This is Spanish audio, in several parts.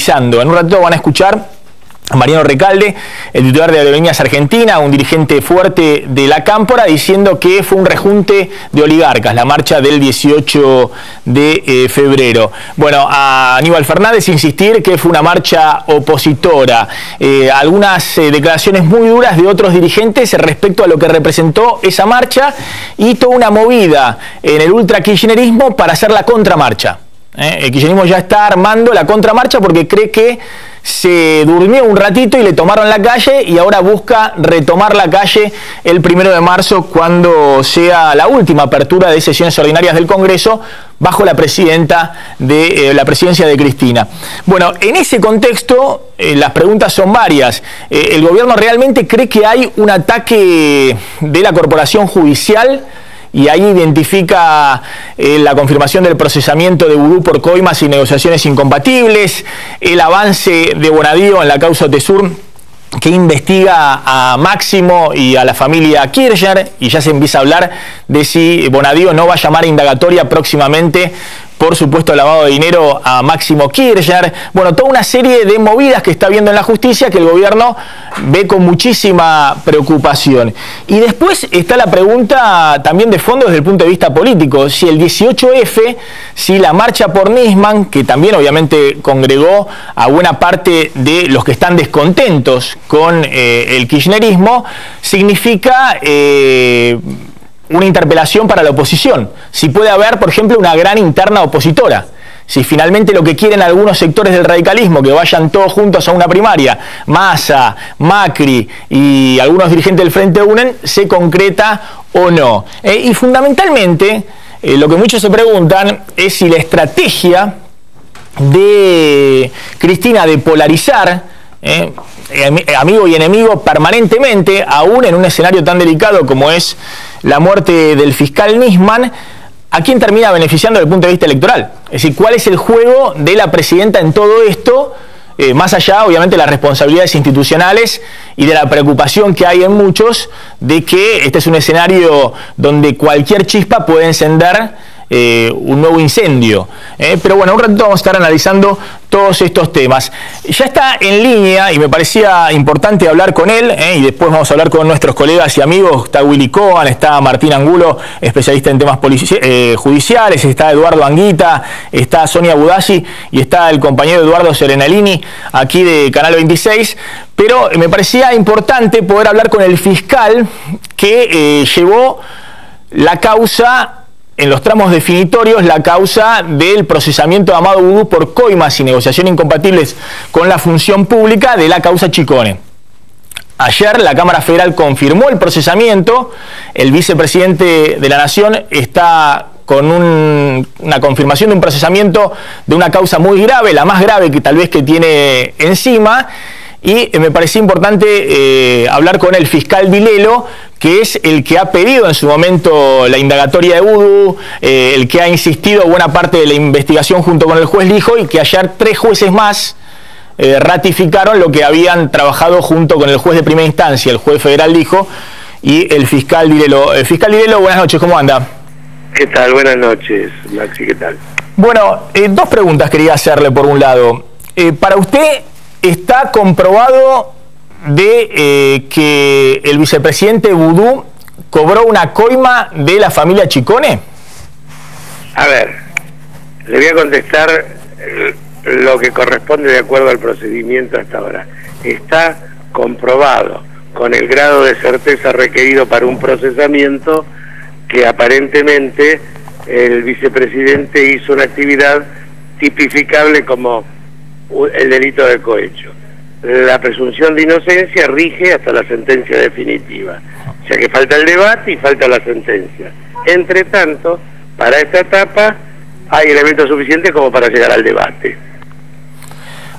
analizando. En un rato van a escuchar a Mariano Recalde, el titular de Aerolíneas Argentina, un dirigente fuerte de la Cámpora, diciendo que fue un rejunte de oligarcas, la marcha del 18 de febrero. Bueno, a Aníbal Fernández insistir que fue una marcha opositora. Algunas declaraciones muy duras de otros dirigentes respecto a lo que representó esa marcha y toda una movida en el ultra-kirchnerismo para hacer la contramarcha. El kirchnerismo ya está armando la contramarcha porque cree que se durmió un ratito y le tomaron la calle y ahora busca retomar la calle el 1 de marzo cuando sea la última apertura de sesiones ordinarias del Congreso bajo la presidencia de Cristina. Bueno, en ese contexto las preguntas son varias. ¿El gobierno realmente cree que hay un ataque de la corporación judicial? Y ahí identifica la confirmación del procesamiento de Vudú por coimas y negociaciones incompatibles, el avance de Bonadío en la causa Otesur, que investiga a Máximo y a la familia Kirchner, y ya se empieza a hablar de si Bonadío no va a llamar a indagatoria próximamente por supuesto lavado de dinero a Máximo Kirchner. Bueno, toda una serie de movidas que está viendo en la justicia que el gobierno ve con muchísima preocupación. Y después está la pregunta también de fondo desde el punto de vista político. Si el 18F, si la marcha por Nisman, que también obviamente congregó a buena parte de los que están descontentos con el kirchnerismo, significa una interpelación para la oposición. Si puede haber, por ejemplo, una gran interna opositora. Si finalmente lo que quieren algunos sectores del radicalismo, que vayan todos juntos a una primaria, Massa, Macri y algunos dirigentes del Frente UNEN, se concreta o no. Y fundamentalmente, lo que muchos se preguntan es si la estrategia de Cristina de polarizar amigo y enemigo permanentemente, aún en un escenario tan delicado como es la muerte del fiscal Nisman, ¿a quién termina beneficiando desde el punto de vista electoral? Es decir, ¿cuál es el juego de la presidenta en todo esto? Más allá, obviamente, de las responsabilidades institucionales y de la preocupación que hay en muchos de que este es un escenario donde cualquier chispa puede encender un nuevo incendio. Pero bueno, un ratito vamos a estar analizando todos estos temas. Ya está en línea y me parecía importante hablar con él, y después vamos a hablar con nuestros colegas y amigos. Está Willy Cohen, está Martín Angulo, especialista en temas judiciales, está Eduardo Anguita, está Sonia Budassi y está el compañero Eduardo Serenalini aquí de Canal 26. Pero me parecía importante poder hablar con el fiscal que llevó la causa en los tramos definitorios, la causa del procesamiento de Amado Vudú por coimas y negociación incompatibles con la función pública de la causa Chicone. Ayer la Cámara Federal confirmó el procesamiento, el vicepresidente de la Nación está con una confirmación de un procesamiento de una causa muy grave, la más grave que tal vez que tiene encima, y me parecía importante hablar con el fiscal Vilelo, que es el que ha pedido en su momento la indagatoria de Vudú, el que ha insistido buena parte de la investigación junto con el juez Lijo, y que ayer 3 jueces más ratificaron lo que habían trabajado junto con el juez de primera instancia, el juez federal Lijo, y el fiscal Vilelo. Fiscal Vilelo, buenas noches, ¿cómo anda? ¿Qué tal? Buenas noches, Maxi, ¿qué tal? Bueno, 2 preguntas quería hacerle por un lado. Para usted, ¿está comprobado de que el vicepresidente Vudú cobró una coima de la familia Chicone? A ver, le voy a contestar lo que corresponde de acuerdo al procedimiento hasta ahora. Está comprobado con el grado de certeza requerido para un procesamiento que aparentemente el vicepresidente hizo una actividad tipificable como el delito de cohecho. La presunción de inocencia rige hasta la sentencia definitiva. O sea que falta el debate y falta la sentencia. Entre tanto, para esta etapa hay elementos suficientes como para llegar al debate.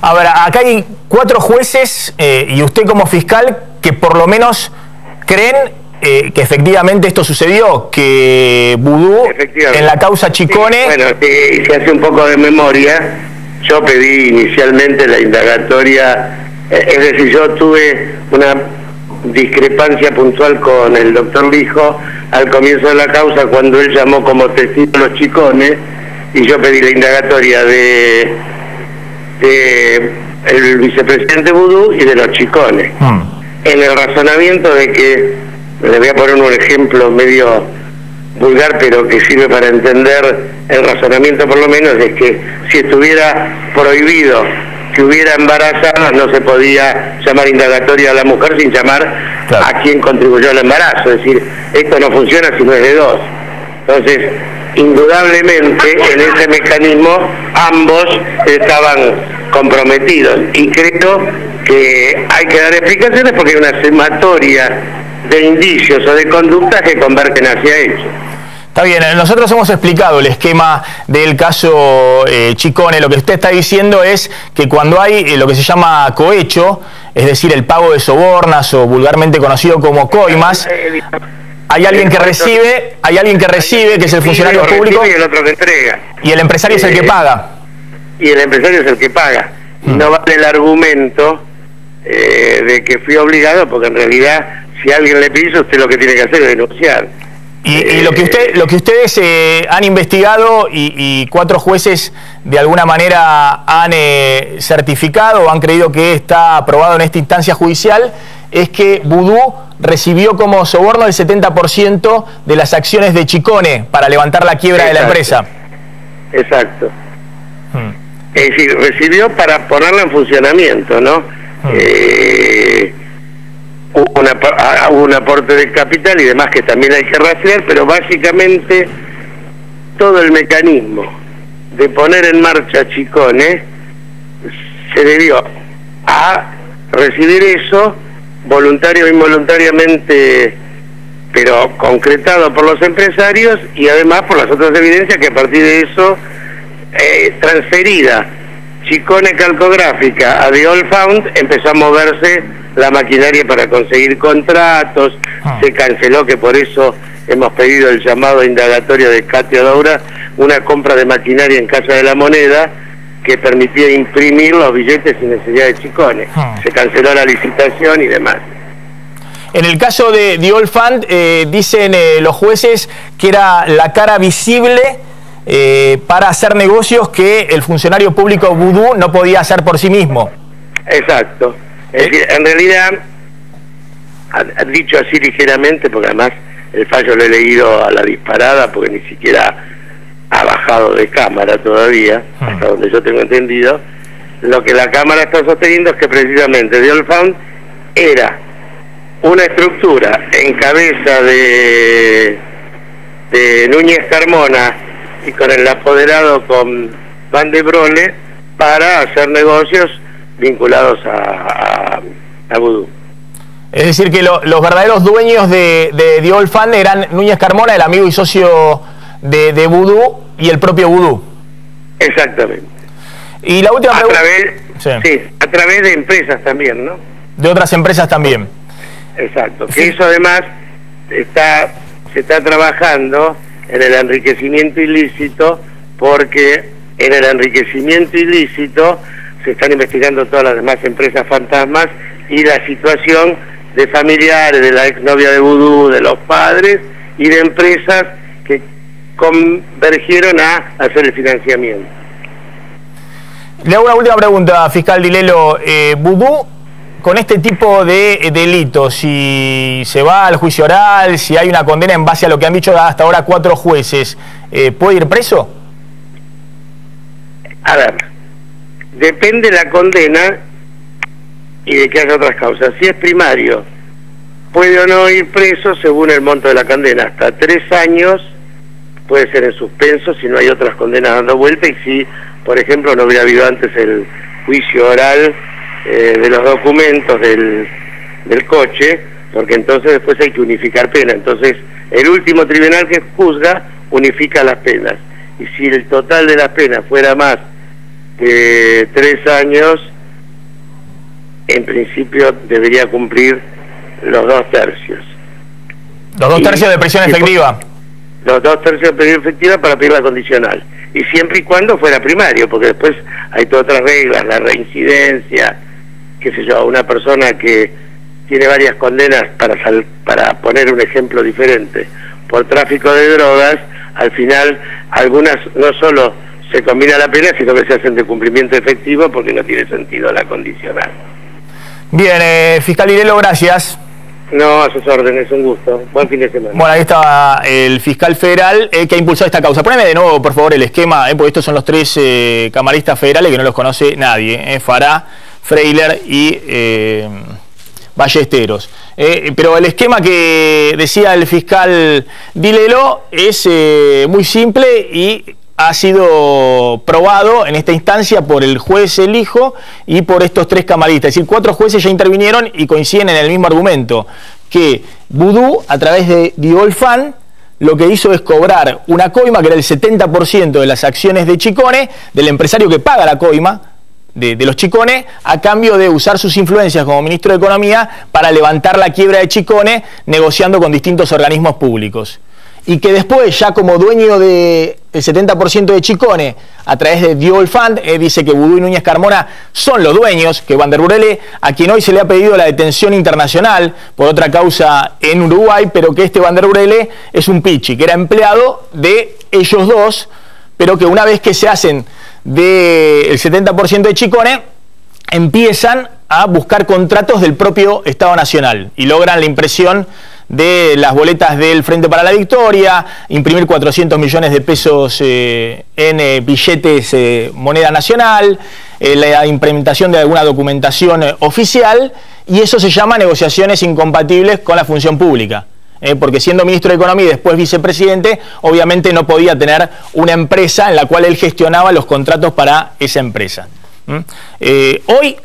A ver, acá hay 4 jueces y usted como fiscal que por lo menos creen que efectivamente esto sucedió, que Vudú en la causa Chicone... Sí, bueno, si hace un poco de memoria, yo pedí inicialmente la indagatoria, es decir, yo tuve una discrepancia puntual con el doctor Lijo al comienzo de la causa cuando él llamó como testigo a los Chicones y yo pedí la indagatoria de del vicepresidente Vudú y de los Chicones. En el razonamiento de que, le voy a poner un ejemplo medio vulgar, pero que sirve para entender el razonamiento por lo menos, es que si estuviera prohibido que hubiera embarazadas, no se podía llamar indagatoria a la mujer sin llamar a quien contribuyó al embarazo. Es decir, esto no funciona si no es de dos. Entonces, indudablemente en ese mecanismo ambos estaban comprometidos, y creo que hay que dar explicaciones porque hay una sumatoria de indicios o de conductas que convergen hacia hechos. Está bien, nosotros hemos explicado el esquema del caso Chicone. Lo que usted está diciendo es que cuando hay lo que se llama cohecho, es decir, el pago de sobornas o vulgarmente conocido como coimas, hay alguien que recibe, que es el funcionario público, y el otro que entrega. Y el empresario es el que paga. Y el empresario es el que paga. No vale el argumento de que fui obligado, porque en realidad si alguien le pide, usted lo que tiene que hacer es denunciar. Y lo que ustedes han investigado y 4 jueces de alguna manera han certificado o han creído que está aprobado en esta instancia judicial es que Vudú recibió como soborno el 70% de las acciones de Chicone para levantar la quiebra de la empresa. Exacto. Es decir, recibió para ponerla en funcionamiento, ¿no? Hubo un aporte de capital y demás que también hay que rastrear, pero básicamente todo el mecanismo de poner en marcha Chicone se debió a recibir eso voluntario o involuntariamente, pero concretado por los empresarios, y además por las otras evidencias que a partir de eso transferida Chicone Calcográfica a The Allfound, empezó a moverse la maquinaria para conseguir contratos. Se canceló, que por eso hemos pedido el llamado indagatorio de Katia Doura, una compra de maquinaria en Casa de la Moneda que permitía imprimir los billetes sin necesidad de Chicone. Se canceló la licitación y demás. En el caso de The Allfound, dicen los jueces que era la cara visible para hacer negocios que el funcionario público Vudú no podía hacer por sí mismo. Exacto. Es decir, en realidad, dicho así ligeramente, porque además el fallo lo he leído a la disparada, porque ni siquiera ha bajado de cámara todavía, hasta donde yo tengo entendido, lo que la Cámara está sosteniendo es que precisamente The Allfound era una estructura en cabeza de Núñez Carmona y con el apoderado con Van de Brole para hacer negocios vinculados a Vudú. Es decir, que los verdaderos dueños de The Allfound eran Núñez Carmona, el amigo y socio de Vudú, y el propio Vudú. Exactamente. Y la última pregunta... a través de empresas también, ¿no? De otras empresas también. Exacto. Que eso además se está trabajando en el enriquecimiento ilícito, porque en el enriquecimiento ilícito se están investigando todas las demás empresas fantasmas y la situación de familiares, de la exnovia de Vudú, de los padres y de empresas que convergieron a hacer el financiamiento. Le hago una última pregunta, fiscal Dilelo. Vudú, con este tipo de delitos, si se va al juicio oral, si hay una condena en base a lo que han dicho hasta ahora 4 jueces, ¿puede ir preso? A ver, depende la condena y de que haya otras causas. Si es primario, puede o no ir preso según el monto de la condena. Hasta 3 años puede ser en suspenso si no hay otras condenas dando vuelta, y si, por ejemplo, no hubiera habido antes el juicio oral de los documentos del coche, porque entonces después hay que unificar pena. Entonces el último tribunal que juzga unifica las penas, y si el total de las penas fuera más de 3 años, en principio debería cumplir los 2/3. Los 2/3 de prisión efectiva. Los 2/3 de prisión efectiva para pedir la condicional, y siempre y cuando fuera primario, porque después hay todas otras reglas, la reincidencia, qué sé yo, una persona que tiene varias condenas, para poner un ejemplo diferente, por tráfico de drogas, al final algunas no solo se combina la pena, sino que se hacen de cumplimiento efectivo porque no tiene sentido la condicional. Bien, fiscal Irelo, gracias. No, a sus órdenes, un gusto. Buen fin de semana. Bueno, ahí estaba el fiscal federal que ha impulsado esta causa. Poneme de nuevo, por favor, el esquema, porque estos son los tres camaristas federales que no los conoce nadie, Farah, Freiler y Ballesteros. Pero el esquema que decía el fiscal Dilelo es muy simple y ha sido probado en esta instancia por el juez Elijo y por estos tres camaristas. Es decir, 4 jueces ya intervinieron y coinciden en el mismo argumento, que Vudú, a través de Diolfan, lo que hizo es cobrar una coima, que era el 70% de las acciones de Chicone, del empresario que paga la coima, de los Chicone, a cambio de usar sus influencias como ministro de Economía para levantar la quiebra de Chicone, negociando con distintos organismos públicos. Y que después, ya como dueño del 70% de Chicone, a través de Diolfan, dice que Vudú y Núñez Carmona son los dueños, que Van der Burele, a quien hoy se le ha pedido la detención internacional por otra causa en Uruguay, pero que este Van der Burele es un pichi, que era empleado de ellos dos, pero que una vez que se hacen del 70% de Chicone, empiezan a buscar contratos del propio Estado Nacional y logran la impresión de las boletas del Frente para la Victoria, imprimir 400 millones de pesos en billetes moneda nacional, la implementación de alguna documentación oficial, y eso se llama negociaciones incompatibles con la función pública. Porque siendo ministro de Economía y después vicepresidente, obviamente no podía tener una empresa en la cual él gestionaba los contratos para esa empresa. Hoy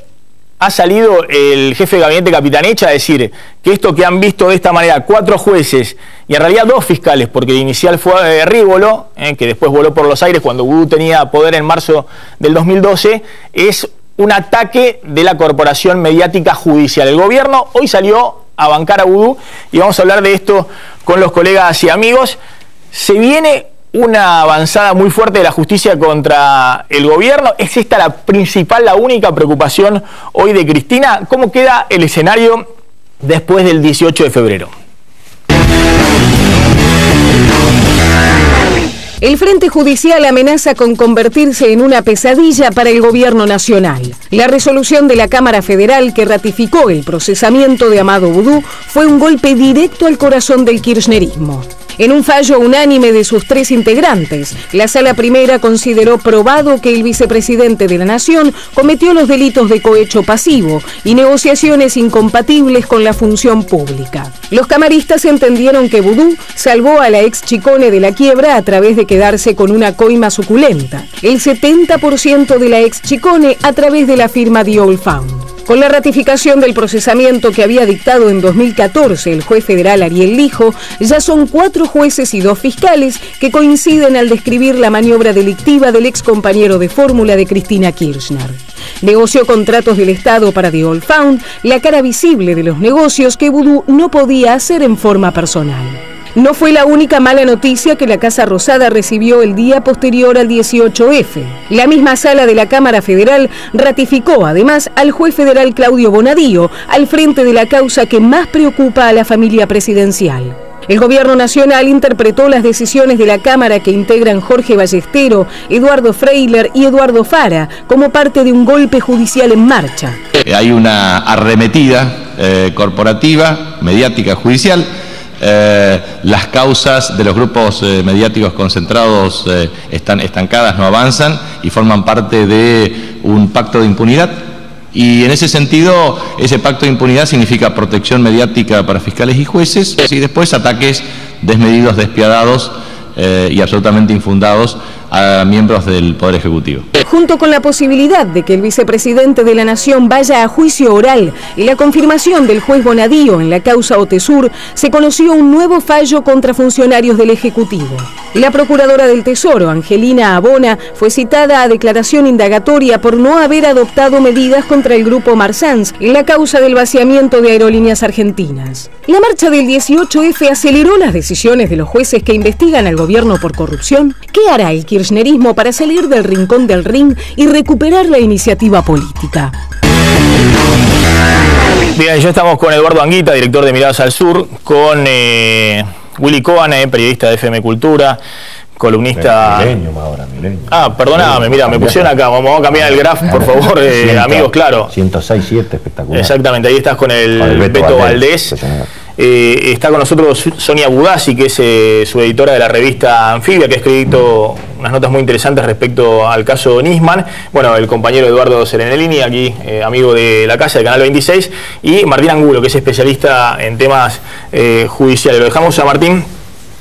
ha salido el jefe de gabinete Capitanecha a decir que esto que han visto de esta manera 4 jueces y en realidad 2 fiscales, porque el inicial fue Rívolo, que después voló por los aires cuando Vudú tenía poder en marzo del 2012, es un ataque de la corporación mediática judicial. El gobierno hoy salió a bancar a Vudú y vamos a hablar de esto con los colegas y amigos. Se viene una avanzada muy fuerte de la justicia contra el gobierno. ¿Es esta la principal, la única preocupación hoy de Cristina? ¿Cómo queda el escenario después del 18 de febrero? El Frente Judicial amenaza con convertirse en una pesadilla para el gobierno nacional. La resolución de la Cámara Federal que ratificó el procesamiento de Amado Vudú fue un golpe directo al corazón del kirchnerismo. En un fallo unánime de sus 3 integrantes, la Sala Primera consideró probado que el vicepresidente de la Nación cometió los delitos de cohecho pasivo y negociaciones incompatibles con la función pública. Los camaristas entendieron que Vudú salvó a la ex Chicone de la quiebra a través de quedarse con una coima suculenta, el 70% de la ex Chicone a través de la firma Diolfan. Con la ratificación del procesamiento que había dictado en 2014 el juez federal Ariel Lijo, ya son 4 jueces y 2 fiscales que coinciden al describir la maniobra delictiva del ex compañero de fórmula de Cristina Kirchner. Negoció contratos del Estado para Diolfan, la cara visible de los negocios que Vudú no podía hacer en forma personal. No fue la única mala noticia que la Casa Rosada recibió el día posterior al 18F. La misma sala de la Cámara Federal ratificó además al juez federal Claudio Bonadío al frente de la causa que más preocupa a la familia presidencial. El gobierno nacional interpretó las decisiones de la Cámara que integran Jorge Ballestero, Eduardo Freiler y Eduardo Farah como parte de un golpe judicial en marcha. Hay una arremetida corporativa, mediática, judicial. Las causas de los grupos mediáticos concentrados están estancadas, no avanzan y forman parte de un pacto de impunidad. Y en ese sentido, ese pacto de impunidad significa protección mediática para fiscales y jueces y después ataques desmedidos, despiadados y absolutamente infundados a miembros del Poder Ejecutivo. Junto con la posibilidad de que el vicepresidente de la Nación vaya a juicio oral y la confirmación del juez Bonadío en la causa Otesur, se conoció un nuevo fallo contra funcionarios del Ejecutivo. La procuradora del Tesoro, Angelina Abona, fue citada a declaración indagatoria por no haber adoptado medidas contra el grupo Marsans en la causa del vaciamiento de Aerolíneas Argentinas. La marcha del 18F aceleró las decisiones de los jueces que investigan al gobierno por corrupción. ¿Qué hará el kirchnerismo para salir del rincón del ring y recuperar la iniciativa política? Bien, ya estamos con Eduardo Anguita, director de Miradas al Sur, con Willy Cohen, periodista de FM Cultura, columnista... Millennium ahora, Millennium. Ah, perdóname, mira, me pusieron acá, vamos a cambiar el graph, por favor, amigos, claro. 106.7, espectacular. Exactamente, ahí estás con el Beto Valdés. Está con nosotros Sonia Budassi, que es su editora de la revista Anfibia, que ha escrito unas notas muy interesantes respecto al caso Nisman. Bueno, el compañero Eduardo Serenellini, aquí amigo de la casa, del Canal 26, y Martín Angulo, que es especialista en temas judiciales. Lo dejamos a Martín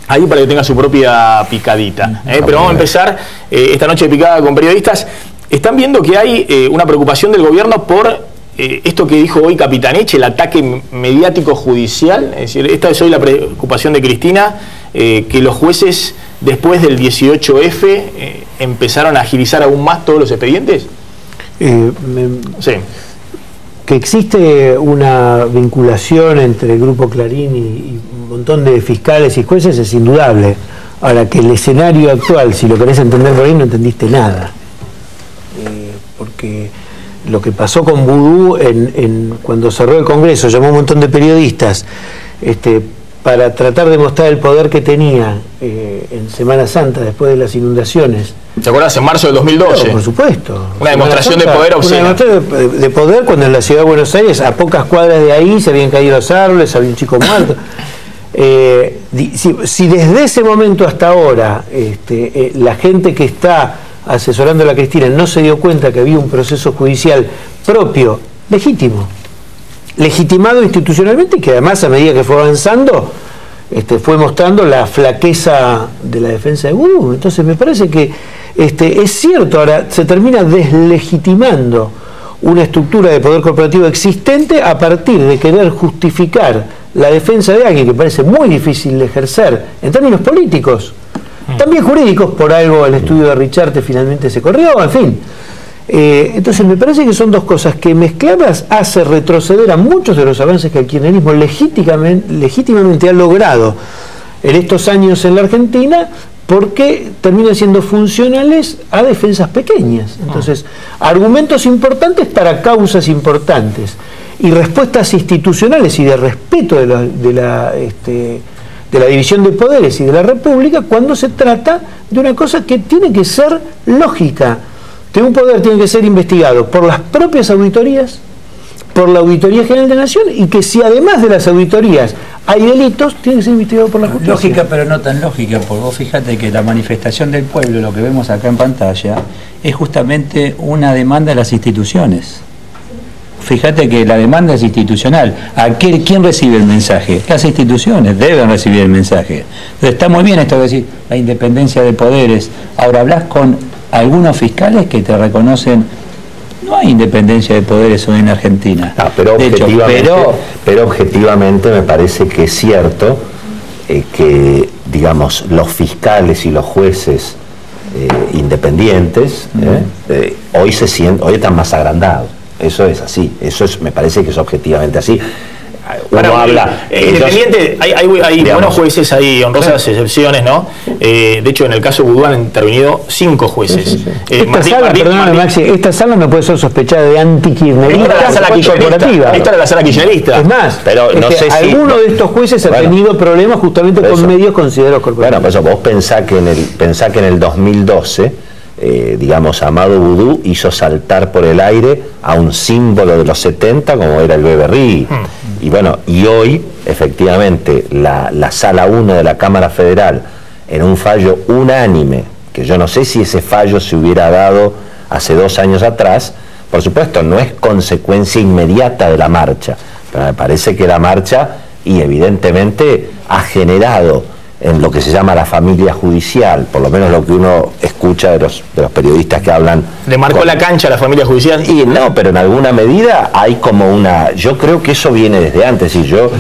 ahí para que tenga su propia picadita. Pero vamos a empezar esta noche de picada con periodistas. Están viendo que hay una preocupación del gobierno por esto que dijo hoy Capitaneche, el ataque mediático judicial. Es decir, esta es hoy la preocupación de Cristina, que los jueces después del 18F empezaron a agilizar aún más todos los expedientes. Sí. Que existe una vinculación entre el Grupo Clarín y un montón de fiscales y jueces es indudable. Ahora, que el escenario actual, si lo querés entender por ahí, no entendiste nada. Porque lo que pasó con Vudú cuando cerró el Congreso, llamó a un montón de periodistas para tratar de mostrar el poder que tenía en Semana Santa, después de las inundaciones. ¿Te acuerdas? En marzo del 2012. Claro, por supuesto. Una demostración de poder obscena. Una demostración de poder cuando en la ciudad de Buenos Aires, a pocas cuadras de ahí, se habían caído los árboles, había un chico muerto. Si desde ese momento hasta ahora la gente que está asesorando a la Cristina no se dio cuenta que había un proceso judicial propio, legítimo, legitimado institucionalmente, y que además a medida que fue avanzando fue mostrando la flaqueza de la defensa de Vudú. Entonces me parece que es cierto, ahora se termina deslegitimando una estructura de poder corporativo existente a partir de querer justificar la defensa de alguien que parece muy difícil de ejercer en términos políticos, también jurídicos. Por algo el estudio de Richarte finalmente se corrió, en fin. Entonces me parece que son dos cosas que mezcladas hace retroceder a muchos de los avances que el kirchnerismo legítimamente ha logrado en estos años en la Argentina, porque terminan siendo funcionales a defensas pequeñas. Entonces, argumentos importantes para causas importantes y respuestas institucionales y de respeto de la división de poderes y de la República, cuando se trata de una cosa que tiene que ser lógica, que un poder tiene que ser investigado por las propias auditorías, por la Auditoría General de la Nación, y que si además de las auditorías hay delitos, tiene que ser investigado por la justicia. Lógica, pero no tan lógica, porque vos fíjate que la manifestación del pueblo, lo que vemos acá en pantalla, es justamente una demanda de las instituciones. Fíjate que la demanda es institucional. ¿Quién recibe el mensaje? Las instituciones deben recibir el mensaje. Entonces, está muy bien esto de decir la independencia de poderes. Ahora hablas con algunos fiscales que te reconocen. No hay independencia de poderes hoy en Argentina. No, pero objetivamente me parece que es cierto que, digamos, los fiscales y los jueces independientes hoy están más agrandados. Eso es así, me parece que es objetivamente así. Uno habla independiente, hay buenos jueces, hay honrosas excepciones, ¿no? De hecho, en el caso Vudú han intervenido 5 jueces. Esta sala no puede ser sospechada de anti-kirchnerista corporativa. Esta era la sala kirchnerista. Es más, pero no sé si alguno de estos jueces ha tenido problemas justamente con medios considerados corporativos. Bueno, pues vos pensá que en el 2012 digamos, Amado Vudú hizo saltar por el aire a un símbolo de los 70 como era el Beberrí. Y bueno, y hoy efectivamente la Sala 1 de la Cámara Federal, en un fallo unánime, que yo no sé si ese fallo se hubiera dado hace 2 años atrás, por supuesto no es consecuencia inmediata de la marcha, pero me parece que la marcha, y evidentemente ha generado en lo que se llama la familia judicial, por lo menos lo que uno escucha de los periodistas que hablan. ¿Le marcó la cancha a la familia judicial? Y no, pero en alguna medida hay como una... Yo creo que eso viene desde antes, y yo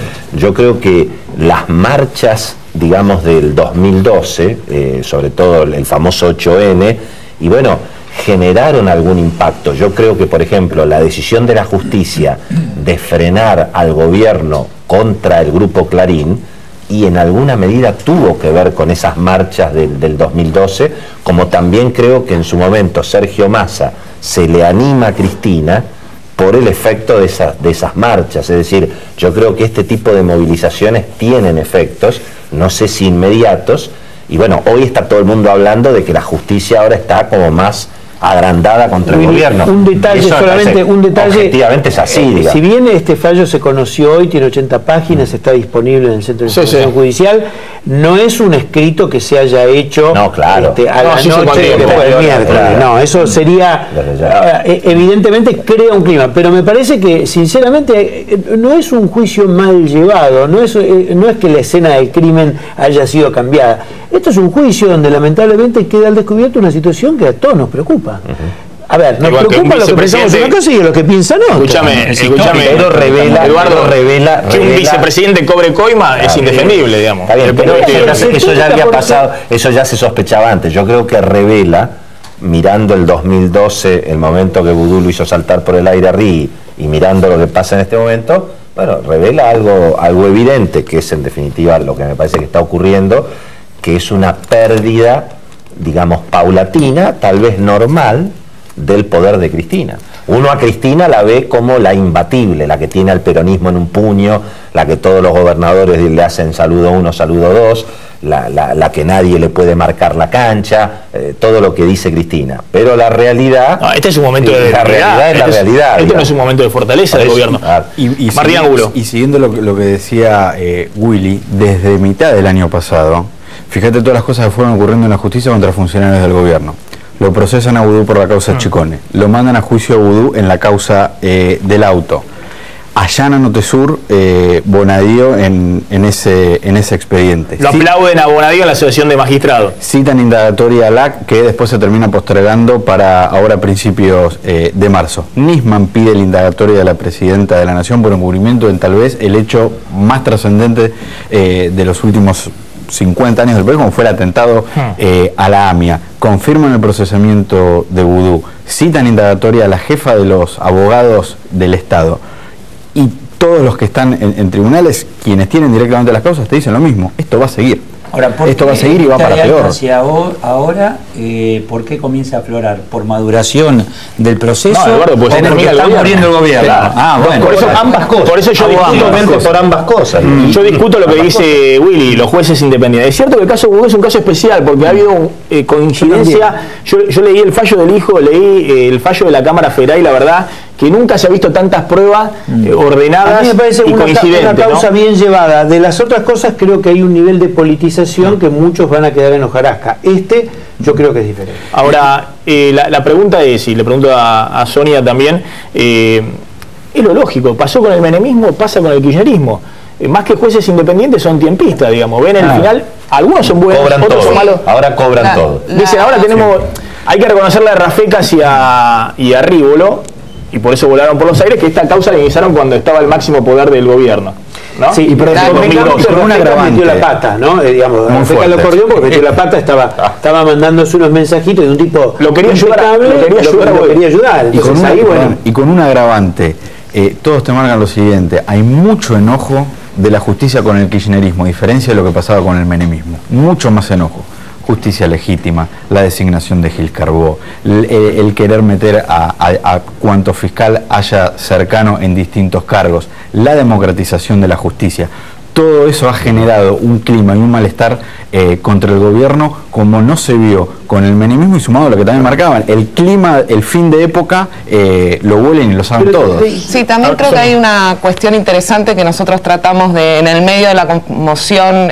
creo que las marchas, digamos, del 2012, sobre todo el famoso 8N, y bueno, generaron algún impacto. Yo creo que, por ejemplo, la decisión de la justicia de frenar al gobierno contra el Grupo Clarín, y en alguna medida tuvo que ver con esas marchas del 2012, como también creo que en su momento Sergio Massa se le anima a Cristina por el efecto de esas marchas. Es decir, yo creo que este tipo de movilizaciones tienen efectos, no sé si inmediatos, Y bueno, hoy está todo el mundo hablando de que la justicia ahora está como más agrandada contra el gobierno. Un detalle, eso solamente un detalle. Objetivamente es así, digamos. Si bien este fallo se conoció hoy, tiene 80 páginas, está disponible en el Centro de Información Judicial, no es un escrito que se haya hecho no, claro. A la noche después del miércoles. Claro. No, eso sería, evidentemente crea un clima, pero me parece que sinceramente no es un juicio mal llevado, no es que la escena del crimen haya sido cambiada. Esto es un juicio donde lamentablemente queda al descubierto una situación que a todos nos preocupa. A ver, nos preocupa lo que pensamos una cosa y lo que piensan otros. Escúchame, pero revela, Eduardo, revela que un vicepresidente cobre coima es indefendible, digamos. Está bien, pero eso ya había pasado, eso ya se sospechaba antes. Yo creo que revela, mirando el 2012, el momento que Vudú lo hizo saltar por el aire a Rigui, y mirando lo que pasa en este momento, bueno, revela algo evidente, que es en definitiva lo que me parece que está ocurriendo, que es una pérdida, digamos, paulatina, tal vez normal, del poder de Cristina. Uno a Cristina la ve como la imbatible, la que tiene al peronismo en un puño, la que todos los gobernadores le hacen saludo 1, saludo 2, la que nadie le puede marcar la cancha, todo lo que dice Cristina. Pero la realidad... No, este es un momento de la realidad es la realidad. Este no es un momento de fortaleza del gobierno. Y siguiendo lo que decía Willy, desde mitad del año pasado, fíjate todas las cosas que fueron ocurriendo en la justicia contra funcionarios del gobierno. Lo procesan a Vudú por la causa Chicone, lo mandan a juicio a Vudú en la causa del auto. Allanan Otesur, Bonadío en ese expediente. Lo aplauden a Bonadío en la asociación de magistrados. Citan indagatoria a LAC, que después se termina postergando para ahora principios de marzo. Nisman pide la indagatoria de la presidenta de la Nación por encubrimiento en tal vez el hecho más trascendente de los últimos 50 años del país, como fue el atentado a la AMIA. Confirman el procesamiento de Vudú, citan indagatoria a la jefa de los abogados del Estado, y todos los que están en tribunales, quienes tienen directamente las causas, te dicen lo mismo: esto va a seguir. Ahora, esto va a seguir y va para peor. Hacia ahora, ¿por qué comienza a aflorar? ¿Por maduración del proceso? No, Eduardo, pues porque está muriendo el gobierno. Claro. Bueno, por eso ambas cosas. Por eso yo discuto por ambas cosas. Yo discuto lo que dice Willy, los jueces independientes. Es cierto que el caso Vudú es un caso especial porque ha habido coincidencia. Yo leí el fallo del hijo, leí el fallo de la Cámara Federal y la verdad que nunca se ha visto tantas pruebas ordenadas. A mí me parece y coincidentes, una causa, ¿no?, bien llevada. De las otras cosas creo que hay un nivel de politización que muchos van a quedar en hojarasca. Yo creo que es diferente. Ahora, la pregunta es, y le pregunto a Sonia también, es lo lógico, pasó con el menemismo, pasa con el kirchnerismo. Más que jueces independientes son tiempistas, digamos, ven el final, algunos son buenos, cobran otros todo. son malos. Ahora cobran todo. Dicen, ahora tenemos, hay que reconocerle a Rafecas y a Rívolo, y por eso volaron por los aires, que esta causa la iniciaron cuando estaba el máximo poder del gobierno, ¿no? Sí, y pero con un agravante. Metió la pata, ¿no? Digamos, Rafecas lo corrió porque metió la pata, estaba mandándose unos mensajitos de un tipo lo quería ayudar, lo quería ayudar. Y con un agravante, todos te marcan lo siguiente: hay mucho enojo de la justicia con el kirchnerismo, a diferencia de lo que pasaba con el menemismo. Mucho más enojo. Justicia legítima, la designación de Gil Carbó, el querer meter a cuanto fiscal haya cercano en distintos cargos, la democratización de la justicia. Todo eso ha generado un clima y un malestar contra el gobierno como no se vio con el menemismo, y sumado a lo que también marcaban, el clima, el fin de época, lo huelen y lo saben todos. Sí, también creo que hay una cuestión interesante que nosotros tratamos en el medio de la conmoción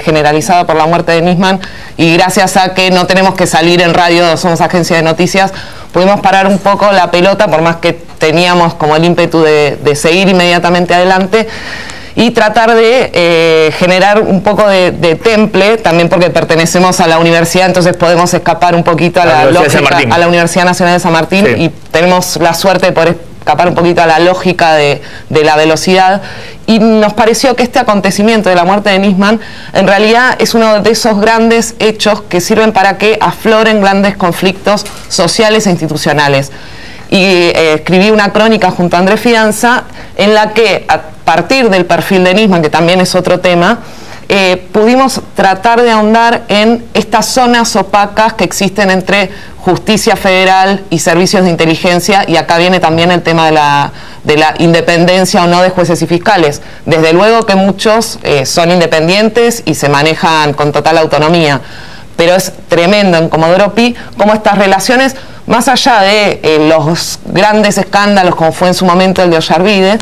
generalizada por la muerte de Nisman, y gracias a que no tenemos que salir en radio, somos agencia de noticias, pudimos parar un poco la pelota, por más que teníamos como el ímpetu de seguir inmediatamente adelante y tratar de generar un poco de temple, también porque pertenecemos a la universidad, entonces podemos escapar un poquito a la lógica, a la Universidad Nacional de San Martín, sí, y tenemos la suerte de poder escapar un poquito a la lógica de la velocidad, y nos pareció que este acontecimiento de la muerte de Nisman en realidad es uno de esos grandes hechos que sirven para que afloren grandes conflictos sociales e institucionales. Y escribí una crónica junto a Andrés Fidanza en la que, a partir del perfil de Nisman, que también es otro tema, pudimos tratar de ahondar en estas zonas opacas que existen entre justicia federal y servicios de inteligencia, y acá viene también el tema de la independencia o no de jueces y fiscales. Desde luego que muchos son independientes y se manejan con total autonomía, pero es tremendo en Comodoro Pi cómo estas relaciones, más allá de los grandes escándalos como fue en su momento el de Ollarvide,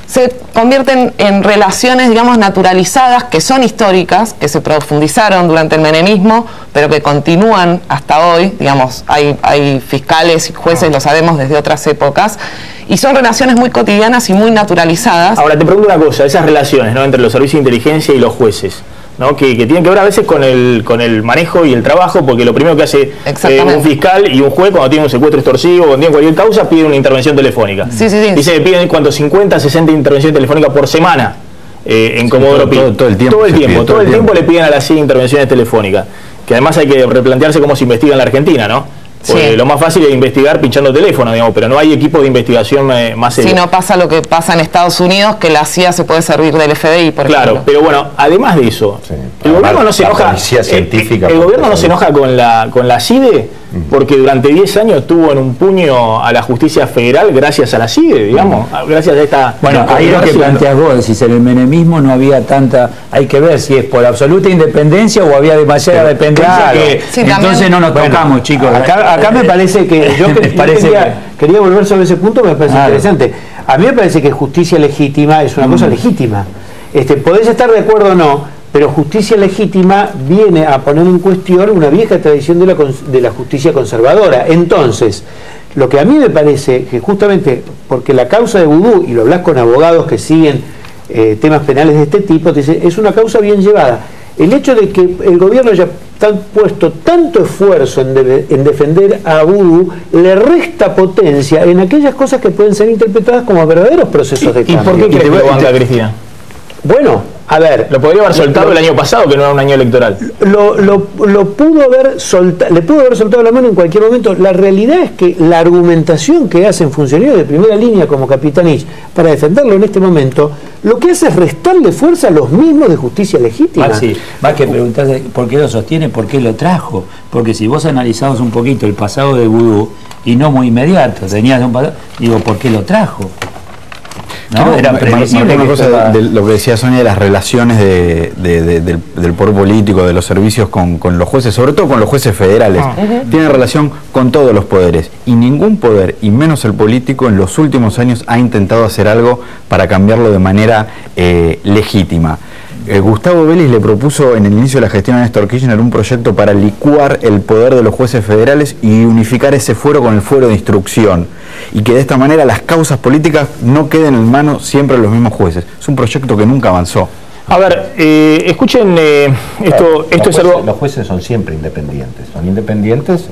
se convierten en relaciones, digamos, naturalizadas, que son históricas, que se profundizaron durante el menemismo, pero que continúan hasta hoy. Digamos, hay fiscales y jueces, lo sabemos desde otras épocas, y son relaciones muy cotidianas y muy naturalizadas. Ahora te pregunto una cosa, esas relaciones, ¿no?, entre los servicios de inteligencia y los jueces, ¿no?, que tienen que ver a veces con el manejo y el trabajo, porque lo primero que hace un fiscal y un juez cuando tiene un secuestro extorsivo, cuando tiene cualquier causa, pide una intervención telefónica. Sí. Dice que piden 50, 60 intervenciones telefónicas por semana en Comodoro Pi. Todo el tiempo le piden a las 100 intervenciones telefónicas, que además hay que replantearse cómo se investiga en la Argentina, ¿no? Porque lo más fácil es investigar pinchando teléfono, digamos, pero no hay equipos de investigación más serios. Si no pasa lo que pasa en Estados Unidos, que la CIA se puede servir del FBI, por ejemplo. Claro, pero bueno, además de eso, el gobierno no se enoja. El gobierno no se enoja con la CIDE, porque durante 10 años tuvo en un puño a la justicia federal gracias a la CIDE, digamos, gracias a esta... Bueno, ahí lo que planteas vos, decís, en el menemismo no había tanta... Hay que ver si es por absoluta independencia o había demasiada dependencia, que entonces no nos tocamos, chicos. Acá me parece que quería volver sobre ese punto, me parece interesante. A mí me parece que justicia legítima es una cosa legítima. Podés estar de acuerdo o no, pero justicia legítima viene a poner en cuestión una vieja tradición de la justicia conservadora. Entonces, lo que a mí me parece que justamente porque la causa de Vudú, y lo hablas con abogados que siguen temas penales de este tipo, te dice, es una causa bien llevada. El hecho de que el gobierno haya puesto tanto esfuerzo en defender a Vudú le resta potencia en aquellas cosas que pueden ser interpretadas como verdaderos procesos de cambio. ¿Y por qué crees que lo banca Cristina? Bueno, a ver... Lo podría haber soltado el año pasado, que no era un año electoral. Lo pudo haber soltado, le pudo haber soltado la mano en cualquier momento. La realidad es que la argumentación que hacen funcionarios de primera línea como Capitanich para defenderlo en este momento, lo que hace es restarle fuerza a los mismos de justicia legítima. Más que preguntarse por qué lo sostiene, por qué lo trajo. Porque si vos analizabas un poquito el pasado de Vudú, y no muy inmediato, tenías un pasado, digo, ¿por qué lo trajo? ¿No? Era previsible. Una cosa de lo que decía Sonia, de las relaciones del poder político, de los servicios con los jueces, sobre todo con los jueces federales. Tiene relación con todos los poderes, y ningún poder, y menos el político, en los últimos años ha intentado hacer algo para cambiarlo de manera legítima. Gustavo Vélez le propuso en el inicio de la gestión a Néstor Kirchner un proyecto para licuar el poder de los jueces federales y unificar ese fuero con el fuero de instrucción, y que de esta manera las causas políticas no queden en manos siempre de los mismos jueces. Es un proyecto que nunca avanzó. A ver, escuchen, esto es algo... Los jueces son siempre independientes. Son independientes,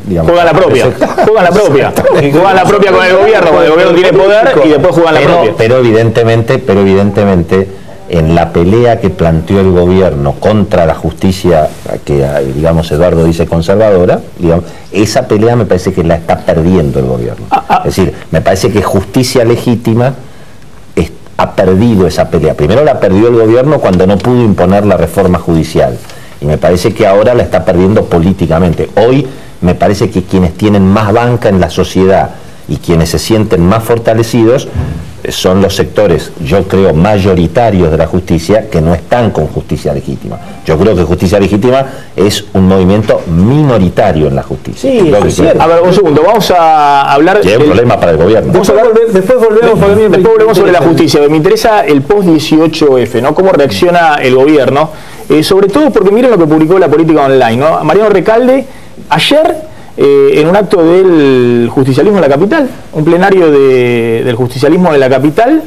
digamos... Juegan la propia. Juegan la propia con el gobierno, cuando el gobierno tiene poder, y después juegan la propia. Pero evidentemente, en la pelea que planteó el gobierno contra la justicia, que digamos Eduardo dice conservadora, digamos, esa pelea me parece que la está perdiendo el gobierno. Es decir, me parece que justicia legítima ha perdido esa pelea. Primero la perdió el gobierno cuando no pudo imponer la reforma judicial, y me parece que ahora la está perdiendo políticamente. Hoy me parece que quienes tienen más banca en la sociedad y quienes se sienten más fortalecidos son los sectores, yo creo, mayoritarios de la justicia, que no están con justicia legítima. Yo creo que justicia legítima es un movimiento minoritario en la justicia. Sí, a ver, un segundo, vamos a hablar... Que es un problema para el gobierno. Después volvemos sobre la justicia. Me interesa el post-18F, ¿no? Cómo reacciona el gobierno, sobre todo porque miren lo que publicó La Política Online, ¿no? Mariano Recalde, ayer... en un acto del justicialismo en la capital, un plenario del justicialismo en la capital,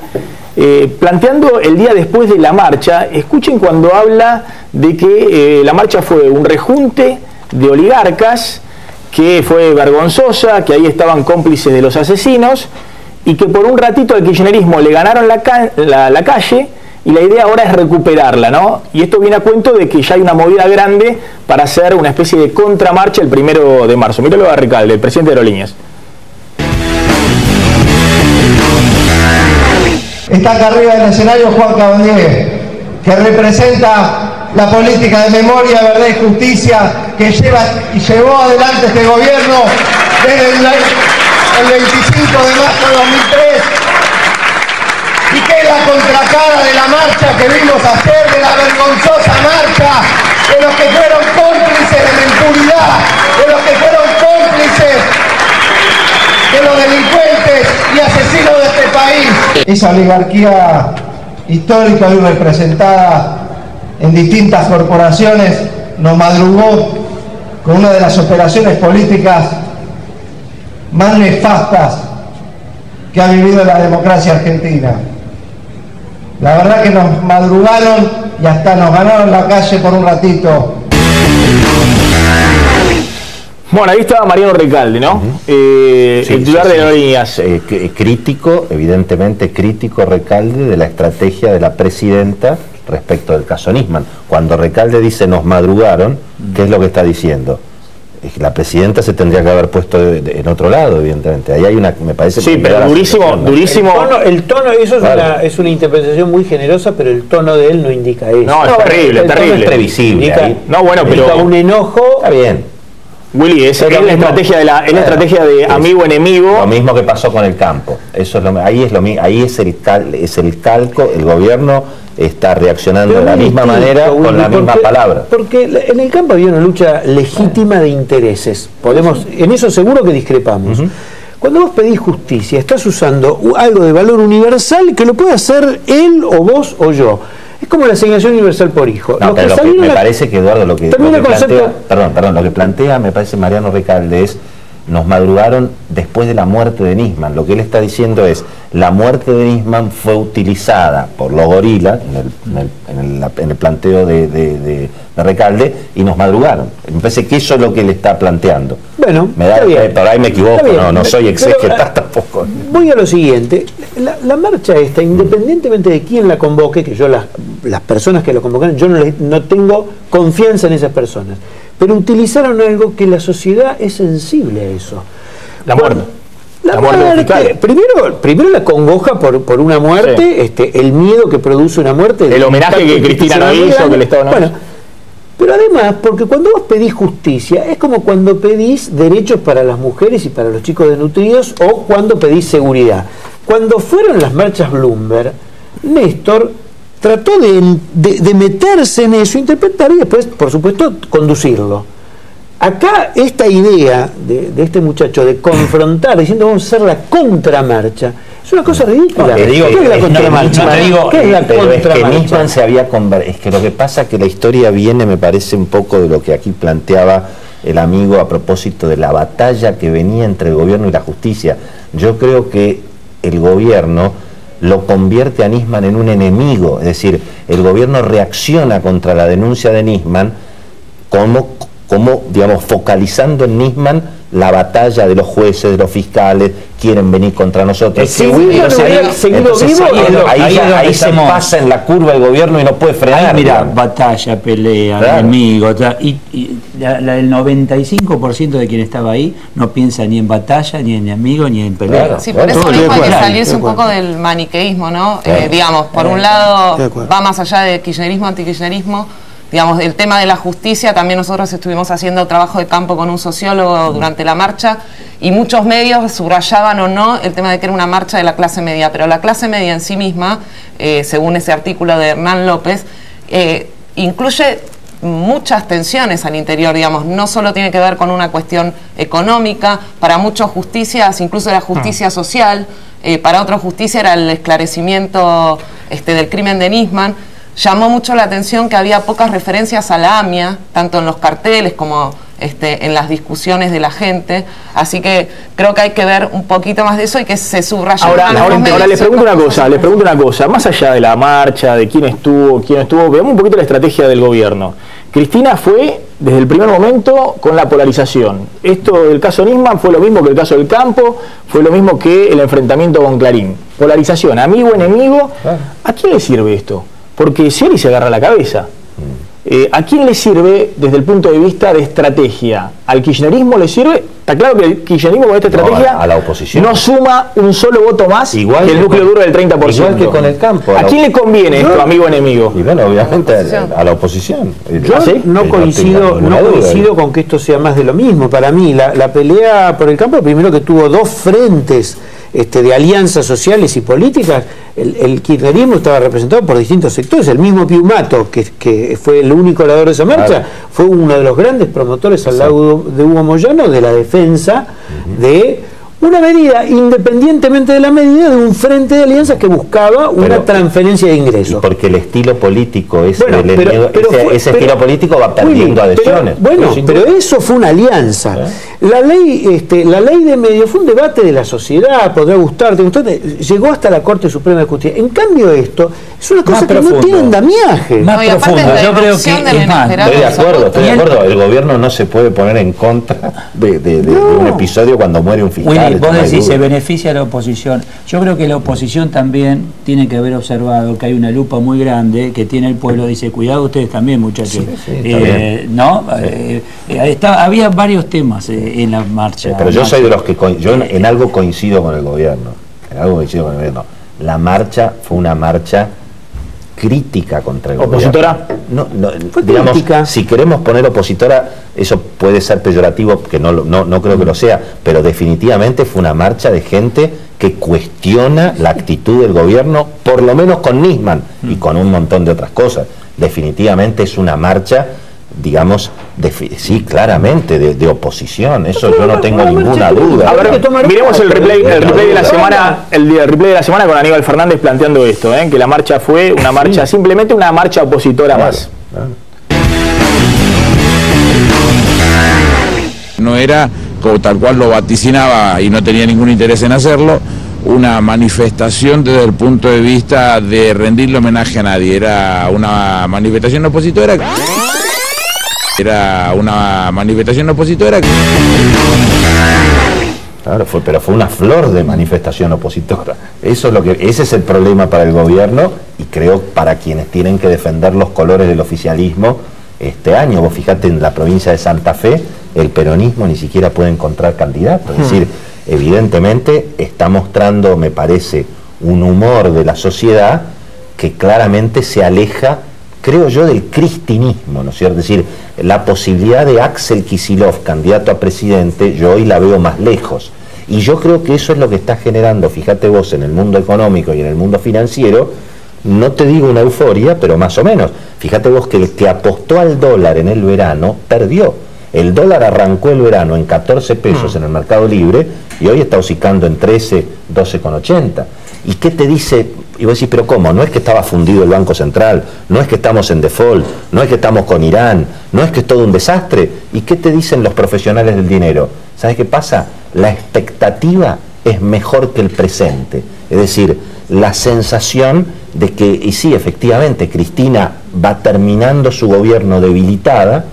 planteando el día después de la marcha. Escuchen cuando habla de que la marcha fue un rejunte de oligarcas, que fue vergonzosa, que ahí estaban cómplices de los asesinos, y que por un ratito al kirchnerismo le ganaron la calle, y la idea ahora es recuperarla, ¿no? Y esto viene a cuento de que ya hay una movida grande para hacer una especie de contramarcha el 1 de marzo. Míralo a Recalde, el presidente de Aerolíneas. Está acá arriba del escenario Juan Cabandier, que representa la política de memoria, verdad y justicia que lleva y llevó adelante este gobierno desde el 25 de marzo de 2003, y que es la contracara de la marcha que vimos ayer, de la vergonzosa marcha de los que fueron cómplices de la impunidad, de los que fueron cómplices de los delincuentes y asesinos de este país. Esa oligarquía histórica y representada en distintas corporaciones nos madrugó con una de las operaciones políticas más nefastas que ha vivido la democracia argentina. La verdad que nos madrugaron y hasta nos ganaron la calle por un ratito. Bueno, ahí estaba Mariano Recalde, ¿no? El titular de Aerolíneas. Crítico, evidentemente crítico Recalde de la estrategia de la presidenta respecto del caso Nisman. Cuando Recalde dice nos madrugaron, ¿qué es lo que está diciendo? La presidenta se tendría que haber puesto en otro lado, evidentemente. Ahí hay una, me parece... Sí, pero durísimo, durísimo. El tono, eso es, claro, es una interpretación muy generosa, pero el tono de él no indica eso. No, es terrible, terrible. Es previsible. Indica, no, bueno, pero... un enojo... Está bien. Willy, es la estrategia de la estrategia de amigo-enemigo. Lo mismo que pasó con el campo. Eso es ahí es el calco, el gobierno está reaccionando de la misma manera, con la misma palabra. Porque en el campo había una lucha legítima de intereses. En eso seguro que discrepamos. Cuando vos pedís justicia, estás usando algo de valor universal que lo puede hacer él o vos o yo. Es como la asignación universal por hijo. No, pero me parece que Eduardo lo que plantea, me parece Mariano Recalde, es nos madrugaron después de la muerte de Nisman. Lo que él está diciendo es la muerte de Nisman fue utilizada por los gorilas en el planteo de Recalde y nos madrugaron. Me parece que eso es lo que él está planteando. Bueno, por ahí me equivoco, no soy exégeta tampoco. Voy a lo siguiente, la marcha esta, independientemente de quién la convoque, que yo las personas que la convocaron, yo no tengo confianza en esas personas, pero utilizaron algo que la sociedad es sensible a eso. La muerte. La muerte, primero la congoja por una muerte, sí. El miedo que produce una muerte. El homenaje que Cristina no hizo, que el Estado no hizo. Pero además, porque cuando vos pedís justicia, es como cuando pedís derechos para las mujeres y para los chicos desnutridos, o cuando pedís seguridad. Cuando fueron las marchas Bloomberg, Néstor trató de meterse en eso, interpretar y después, por supuesto, conducirlo. Acá esta idea de este muchacho de confrontar, diciendo vamos a hacer la contramarcha, es una cosa ridícula. ¿Qué es la contramarcha? ¿Qué es la contramarcha? Es que Nisman se había convertido. Es que lo que pasa es que la historia viene, me parece, un poco de lo que aquí planteaba el amigo a propósito de la batalla que venía entre el gobierno y la justicia. Yo creo que el gobierno lo convierte a Nisman en un enemigo, es decir, el gobierno reacciona contra la denuncia de Nisman como digamos, focalizando en Nisman la batalla de los jueces, de los fiscales, quieren venir contra nosotros. Ahí se pasa en la curva el gobierno y no puede frenar. Mira, batalla, pelea, claro, enemigo, y el 95% de quien estaba ahí no piensa ni en batalla, ni en enemigo, ni en pelea. Claro, sí, por eso mismo hay que salirse un poco del maniqueísmo, ¿no? Digamos, por un lado va más allá de kirchnerismo, antikirchnerismo. Digamos, el tema de la justicia, también nosotros estuvimos haciendo trabajo de campo con un sociólogo durante la marcha y muchos medios subrayaban o no el tema de que era una marcha de la clase media, pero la clase media en sí misma, según ese artículo de Hernán López, incluye muchas tensiones al interior, digamos, no solo tiene que ver con una cuestión económica, para muchos justicias, incluso la justicia social, para otros justicia era el esclarecimiento del crimen de Nisman. Llamó mucho la atención que había pocas referencias a la AMIA, tanto en los carteles como en las discusiones de la gente, así que creo que hay que ver un poquito más de eso y que se subraya. Ahora les pregunto una cosa, más allá de la marcha, de quién estuvo, veamos un poquito la estrategia del gobierno. Cristina fue desde el primer momento con la polarización. Esto del caso Nisman fue lo mismo que el caso del campo, fue lo mismo que el enfrentamiento con Clarín. Polarización, amigo, enemigo. ¿A quién le sirve esto? Porque Scioli se agarra la cabeza. ¿A quién le sirve desde el punto de vista de estrategia? ¿Al kirchnerismo le sirve? Está claro que el kirchnerismo con esta estrategia a la oposición no suma un solo voto más igual que el núcleo duro del 30%. Igual que con el campo. ¿A quién le conviene esto, amigo o enemigo? Y bueno, obviamente a la oposición. Yo no coincido con que esto sea más de lo mismo. Para mí, la pelea por el campo, primero que tuvo dos frentes de alianzas sociales y políticas. El kirchnerismo estaba representado por distintos sectores. El mismo Piumato, que fue el único orador de esa marcha, fue uno de los grandes promotores al lado de Hugo Moyano de la defensa de una medida, independientemente de la medida, de un frente de alianzas que buscaba una transferencia de ingresos. Y porque el estilo político ese estilo político va perdiendo adhesiones. Pero eso fue una alianza. La ley de medios fue un debate de la sociedad, podrá gustarte, llegó hasta la Corte Suprema de Justicia. En cambio esto es una cosa que no tiene andamiaje. Más profundo, yo creo que es más. Estoy de acuerdo. El gobierno no se puede poner en contra de un episodio cuando muere un fiscal. Vos decís, se beneficia a la oposición. Yo creo que la oposición también tiene que haber observado que hay una lupa muy grande que tiene el pueblo. Dice, cuidado ustedes también, muchachos. Había varios temas en la marcha. Pero yo soy de los que en algo coincido con el gobierno. La marcha fue una marcha crítica contra el ¿Opositora? gobierno. Digamos, crítica. Si queremos poner opositora, eso puede ser peyorativo, que no creo que lo sea, pero definitivamente fue una marcha de gente que cuestiona la actitud del gobierno, por lo menos con Nisman y con un montón de otras cosas. Definitivamente es una marcha, digamos, sí, claramente, de oposición. Eso yo no tengo ninguna duda. A ver, miremos el replay de la semana, el replay de la semana con Aníbal Fernández planteando esto, que la marcha fue una marcha, simplemente una marcha opositora más. No era, como tal cual lo vaticinaba y no tenía ningún interés en hacerlo, una manifestación desde el punto de vista de rendirle homenaje a nadie. Era una manifestación opositora. Claro, pero fue una flor de manifestación opositora. Ese es el problema para el gobierno y creo para quienes tienen que defender los colores del oficialismo este año. Vos fijate, en la provincia de Santa Fe, el peronismo ni siquiera puede encontrar candidato. Es decir, evidentemente está mostrando, me parece, un humor de la sociedad que claramente se aleja, creo yo, del cristinismo, ¿no es cierto? Es decir, la posibilidad de Axel Kicillof, candidato a presidente, yo hoy la veo más lejos. Y yo creo que eso es lo que está generando, fíjate vos, en el mundo económico y en el mundo financiero, no te digo una euforia, pero más o menos. Fíjate vos que el que apostó al dólar en el verano, perdió. El dólar arrancó el verano en 14 pesos en el mercado libre y hoy está hocicando en 13, 12,80. ¿Y qué te dice? Y vos decís, pero ¿cómo? No es que estaba fundido el Banco Central, no es que estamos en default, no es que estamos con Irán, no es que es todo un desastre. ¿Y qué te dicen los profesionales del dinero? ¿Sabes qué pasa? La expectativa es mejor que el presente. Es decir, la sensación de que, y sí, efectivamente, Cristina va terminando su gobierno debilitada,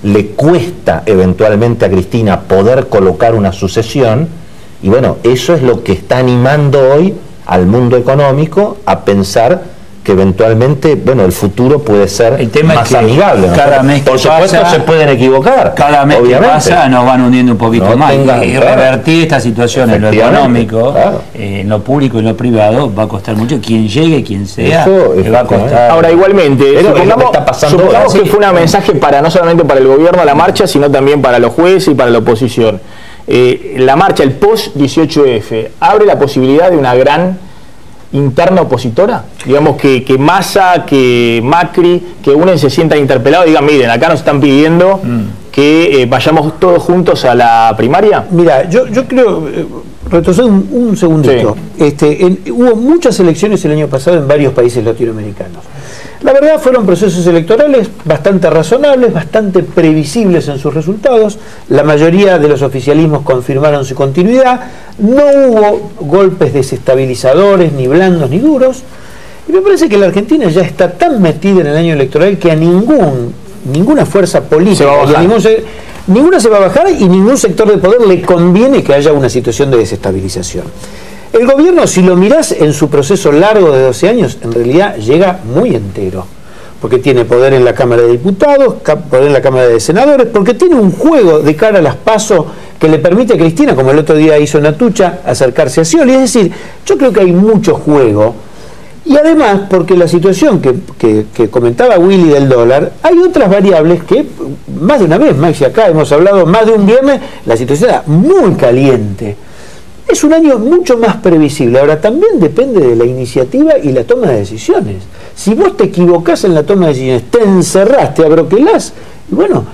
le cuesta eventualmente a Cristina poder colocar una sucesión, y bueno, eso es lo que está animando hoy al mundo económico a pensar que eventualmente, bueno, el futuro puede ser más amigable, ¿no? Cada mes que por supuesto pasa, se pueden equivocar. Cada mes obviamente. Que pasa nos van hundiendo un poquito más. Y revertir esta situación en lo económico, en lo público y en lo privado, va a costar mucho. Quien llegue, quien sea, le va a costar. Ahora, igualmente, supongamos que fue un mensaje no solamente para el gobierno, la marcha, sino también para los jueces y para la oposición. La marcha, el post-18F, ¿abre la posibilidad de una gran interna opositora? Digamos que Massa, que Macri, que uno se sienta interpelado y digan, miren, acá nos están pidiendo que vayamos todos juntos a la primaria. Mira, yo creo, retrocedo un segundito, hubo muchas elecciones el año pasado en varios países latinoamericanos. La verdad fueron procesos electorales bastante razonables, bastante previsibles en sus resultados. La mayoría de los oficialismos confirmaron su continuidad. No hubo golpes desestabilizadores, ni blandos ni duros. Y me parece que la Argentina ya está tan metida en el año electoral que a ninguna fuerza política, ninguna se va a bajar y ningún sector de poder le conviene que haya una situación de desestabilización. El gobierno, si lo mirás en su proceso largo de 12 años, en realidad llega muy entero, porque tiene poder en la Cámara de Diputados, poder en la Cámara de Senadores, porque tiene un juego de cara a las PASO que le permite a Cristina, como el otro día hizo Natucha, acercarse a Scioli. Es decir, yo creo que hay mucho juego. Y además, porque la situación que comentaba Willy del dólar, hay otras variables que, más de una vez, Maxi, acá hemos hablado más de un viernes, la situación era muy caliente. Es un año mucho más previsible. Ahora, también depende de la iniciativa y la toma de decisiones. Si vos te equivocás en la toma de decisiones, te encerrás, te abroquelás, y bueno,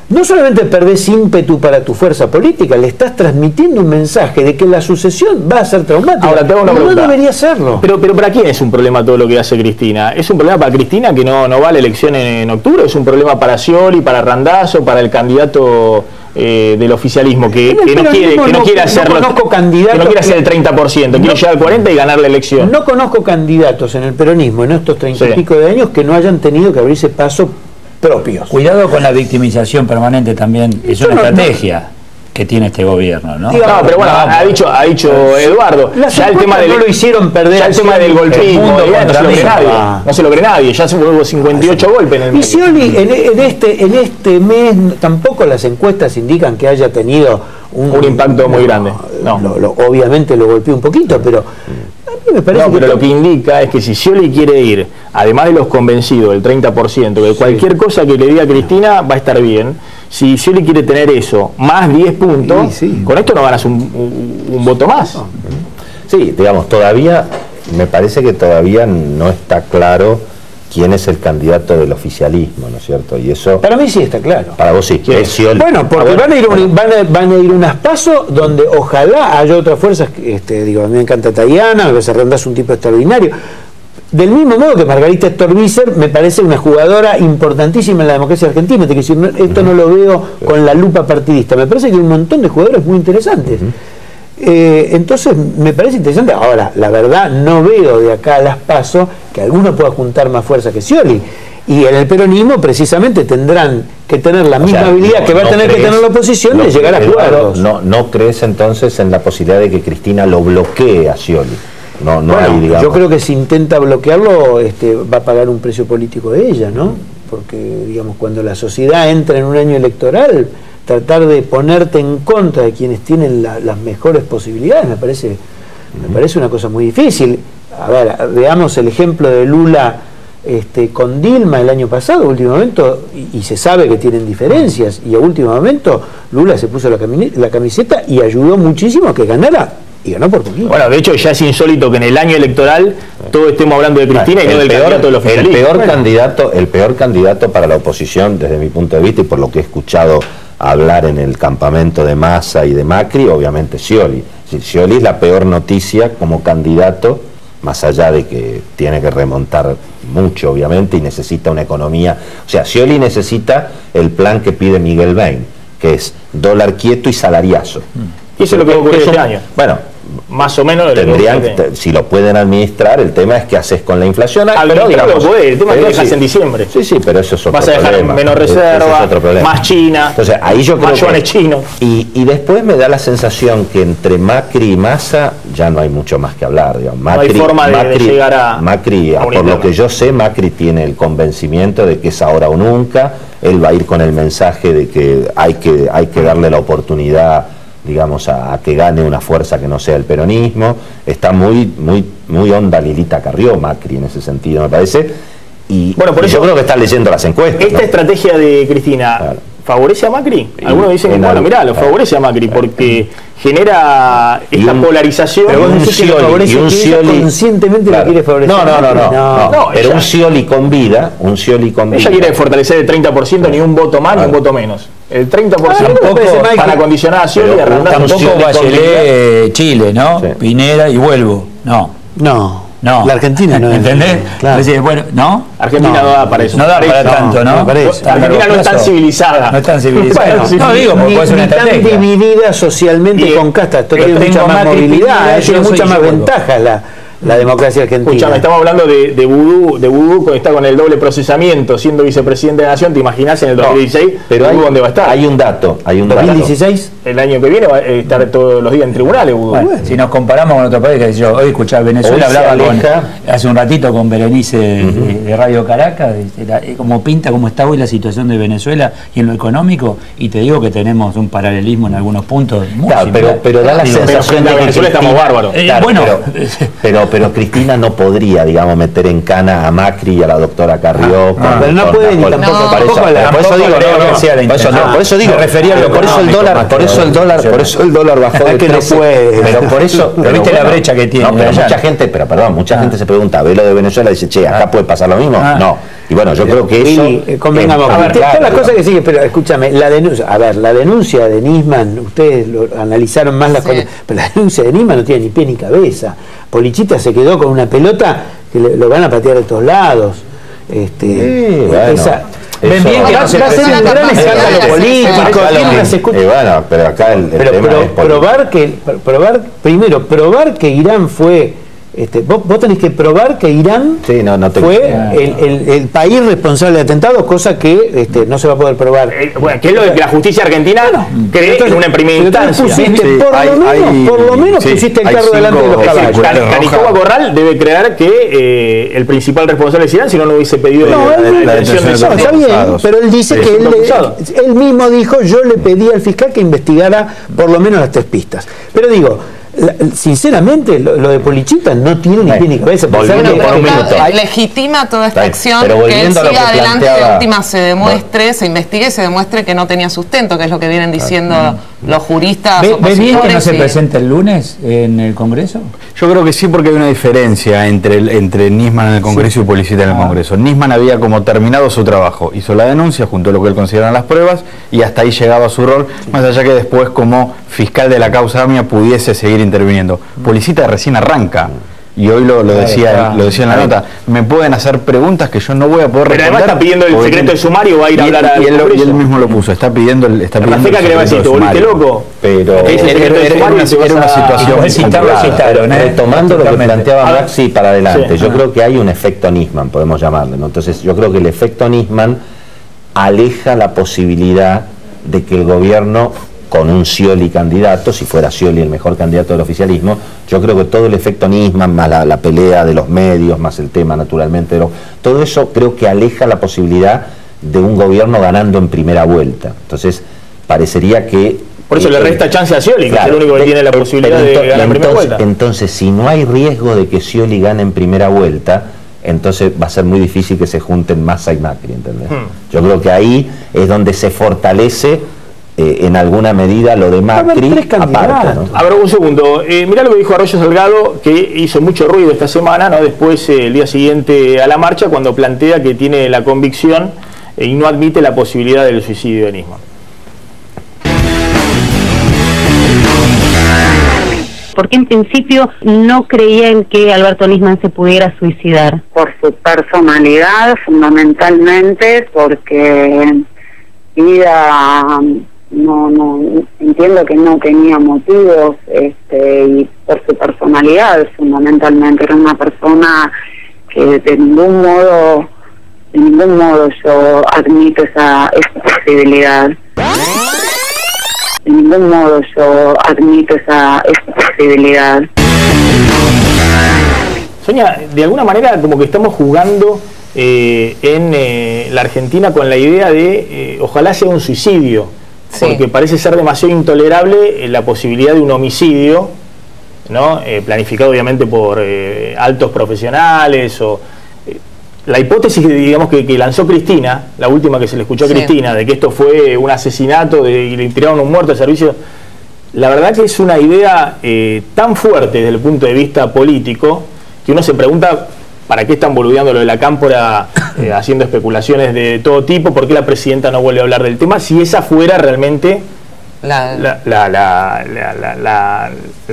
no solamente perdés ímpetu para tu fuerza política, le estás transmitiendo un mensaje de que la sucesión va a ser traumática. Ahora te hago una pregunta. No debería serlo. Pero ¿para quién es un problema todo lo que hace Cristina? ¿Es un problema para Cristina que no va a la elección en octubre? ¿Es un problema para Scioli, para Randazzo, para el candidato del oficialismo que no quiere hacerlo? No conozco candidatos, que no quiere hacer el 30%, quiere llegar al 40% y ganar la elección. No conozco candidatos en el peronismo en estos 30 y pico de años que no hayan tenido que abrirse paso propios. Cuidado con la victimización permanente también, es una estrategia que tiene este gobierno, ¿no? No, pero bueno, ha dicho Eduardo, ya el tema no lo hicieron perder, ya el tema del golpismo, no se lo cree nadie, ya hubo 58 golpes en el medio. Y Scioli en este mes tampoco las encuestas indican que haya tenido un impacto muy grande. Obviamente lo golpeó un poquito, pero a mí me parece pero lo que indica es que si Scioli quiere ir, además de los convencidos, el 30%, que cualquier cosa que le diga a Cristina va a estar bien, si Scioli quiere tener eso, más 10 puntos, con esto no ganas un voto más. Sí, digamos, todavía, me parece que todavía no está claro quién es el candidato del oficialismo, ¿no es cierto? Y eso, para mí sí está claro. Para vos sí. Bueno, porque van a ir unas pasos donde ojalá haya otras fuerzas, a mí me encanta Tayana, que se Randazzo un tipo extraordinario. Del mismo modo que Margarita Stolbizer me parece una jugadora importantísima en la democracia argentina. Te quiero decir, esto no lo veo con la lupa partidista. Me parece que hay un montón de jugadores muy interesantes. Entonces me parece interesante. Ahora, la verdad, no veo de acá a las PASO que alguno pueda juntar más fuerza que Scioli. Y en el peronismo precisamente tendrán que tener la misma habilidad que va a tener que tener la oposición de llegar a acuerdos. ¿No crees entonces en la posibilidad de que Cristina lo bloquee a Scioli? Bueno, yo creo que si intenta bloquearlo va a pagar un precio político de ella, ¿no? Porque, digamos, cuando la sociedad entra en un año electoral, tratar de ponerte en contra de quienes tienen las mejores posibilidades me parece una cosa muy difícil. A ver, veamos el ejemplo de Lula con Dilma el año pasado, último momento, y se sabe que tienen diferencias, y a último momento Lula se puso la camiseta y ayudó muchísimo a que ganara. Y ganó por poquito. Bueno, de hecho ya es insólito que en el año electoral todos estemos hablando de Cristina y no del candidato del oficialismo. El peor candidato para la oposición, desde mi punto de vista y por lo que he escuchado hablar en el campamento de Massa y de Macri, obviamente Scioli. Scioli es la peor noticia como candidato, más allá de que tiene que remontar mucho, obviamente, y necesita una economía. O sea, Scioli necesita el plan que pide Miguel Bain, que es dólar quieto y salariazo. Y eso es lo que ocurre este año. Bueno, más o menos si lo pueden administrar, el tema es qué haces con la inflación. Pero digamos, el tema es que dejas en diciembre. Sí, pero eso es otro problema. Vas a dejar menos reserva, más China, entonces, ahí yo creo más yuanes chinos. Y después me da la sensación que entre Macri y Massa ya no hay mucho más que hablar. Digamos. Macri, no hay forma de llegar a Macri, por lo que yo sé, Macri tiene el convencimiento de que es ahora o nunca. Él va a ir con el mensaje de que hay que darle la oportunidad, digamos, a que gane una fuerza que no sea el peronismo. Está muy onda Lilita Carrió, Macri, en ese sentido, me parece. Y bueno, por eso yo creo que está leyendo las encuestas. ¿Esta estrategia de Cristina favorece a Macri? Algunos dicen que, bueno, mirá, lo favorece a Macri porque genera esta polarización. Pero vos decís que lo favorece, que ella conscientemente lo quiere favorecer. No, pero un Scioli con vida, ella quiere fortalecer el 30%, ni un voto más ni un voto menos. El 30% para condicionar a Scioli y a Randazzo. Tampoco Bachelet Chile, ¿no? Sí. Pineda y vuelvo. No. La Argentina no. ¿Entendés? Claro. Bueno, ¿no? Argentina no da para eso. No da para tanto, ¿no? Argentina no es tan civilizada. No es tan civilizada. Bueno, no digo, porque puede ser una estrategia. Ni tan dividida socialmente con castas. Esto tiene mucha más movilidad, tiene mucha más ventaja la democracia argentina. Escuchame, estamos hablando de Vudú que está con el doble procesamiento, siendo vicepresidente de la Nación. ¿Te imaginás en el 2016? Pero ¿dónde va a estar? Hay un dato. ¿2016? el año que viene va a estar todos los días en tribunales. Bueno, si nos comparamos con otro país, que yo hoy escuchaba Venezuela, hablaba hace un ratito con Berenice de Radio Caracas, cómo pinta, cómo está hoy la situación de Venezuela y en lo económico, y te digo que tenemos un paralelismo en algunos puntos. Claro, pero da la sensación de que Venezuela estamos bárbaros. Claro, bueno, pero Cristina no podría, digamos, meter en cana a Macri y a la doctora Carrió. Pero no puede ni tampoco. Por eso digo, por eso el dólar bajó de 13. Pero por eso, pero viste la brecha que tiene. No, pero mucha gente, mucha gente se pregunta, ve lo de Venezuela y dice, che, acá puede pasar lo mismo. No. Y bueno, yo creo que eso... Convengamos. A ver, todas las cosas que sigue, pero escúchame, la denuncia de Nisman, ustedes lo analizaron más las cosas, pero la denuncia de Nisman no tiene ni pie ni cabeza. Polichita se quedó con una pelota que lo van a patear de todos lados. Ven bien que va a ser un gran escándalo político. Bueno, pero acá el tema es probar que Irán fue... vos tenés que probar que Irán fue el país responsable de atentados, cosa que no se va a poder probar. Bueno, que es lo de que la justicia argentina cree en una primera instancia. Por lo menos pusiste el carro delante de los caballos. Canicoba Corral debe creer que el principal responsable es Irán, si no hubiese pedido la detención de esos. Está bien, pero él dice que él mismo dijo, yo le pedí al fiscal que investigara por lo menos las 3 pistas. Pero digo, sinceramente, lo de Polichita no tiene ni pie ni cabeza. Legitima toda esta acción, que él siga adelante, de última se demuestre, se investigue y se demuestre que no tenía sustento, que es lo que vienen diciendo los juristas. ¿Ves bien que no se presente el lunes en el Congreso? Yo creo que sí, porque hay una diferencia entre Nisman en el Congreso y Polichita en el Congreso. Nisman había como terminado su trabajo, hizo la denuncia junto a lo que él consideraba las pruebas y hasta ahí llegaba su rol, más allá que después como fiscal de la causa AMIA pudiese seguir interviniendo. Polichita recién arranca. Y hoy lo decía en la nota, me pueden hacer preguntas que yo no voy a poder responder. Pero además está pidiendo el secreto de sumario, va a ir a hablar al Congreso. Y él mismo lo puso, está pidiendo el secreto de sumario. que le va a decir, ¿te volviste loco? Pero era una situación retomando lo que planteaba Maxi para adelante. Yo creo que hay un efecto Nisman, podemos llamarlo, ¿no? Entonces yo creo que el efecto Nisman aleja la posibilidad de que el gobierno, con un Scioli candidato, si fuera Scioli el mejor candidato del oficialismo, yo creo que todo el efecto Nisman, más la pelea de los medios, más el tema naturalmente, todo eso creo que aleja la posibilidad de un gobierno ganando en primera vuelta. Entonces, parecería que... Por eso le resta chance a Scioli, que es el único que tiene la posibilidad de ganar en primera vuelta. Entonces, si no hay riesgo de que Scioli gane en primera vuelta, entonces va a ser muy difícil que se junten Massa y Macri, ¿entendés? Yo creo que ahí es donde se fortalece en alguna medida lo de Macri aparte, ¿no? A ver, un segundo, mirá lo que dijo Arroyo Salgado, que hizo mucho ruido esta semana, ¿no? Después el día siguiente a la marcha, cuando plantea que tiene la convicción y no admite la posibilidad del suicidio de Nisman. Porque en principio no creían que Alberto Nisman se pudiera suicidar. Por su personalidad, fundamentalmente, porque no entiendo que no tenía motivos, y por su personalidad fundamentalmente. Era una persona que de ningún modo yo admito esa posibilidad. De ningún modo yo admito esa posibilidad. Sonia, de alguna manera como que estamos jugando en la Argentina con la idea de ojalá sea un suicidio. Sí. Porque parece ser demasiado intolerable la posibilidad de un homicidio, ¿no? Planificado obviamente por altos profesionales o la hipótesis, digamos, que lanzó Cristina, la última que se le escuchó a Cristina, de que esto fue un asesinato y le tiraron un muerto al servicio. La verdad que es una idea tan fuerte desde el punto de vista político que uno se pregunta ¿para qué están boludeando lo de la Cámpora, haciendo especulaciones de todo tipo? ¿Por qué la presidenta no vuelve a hablar del tema? Si esa fuera realmente la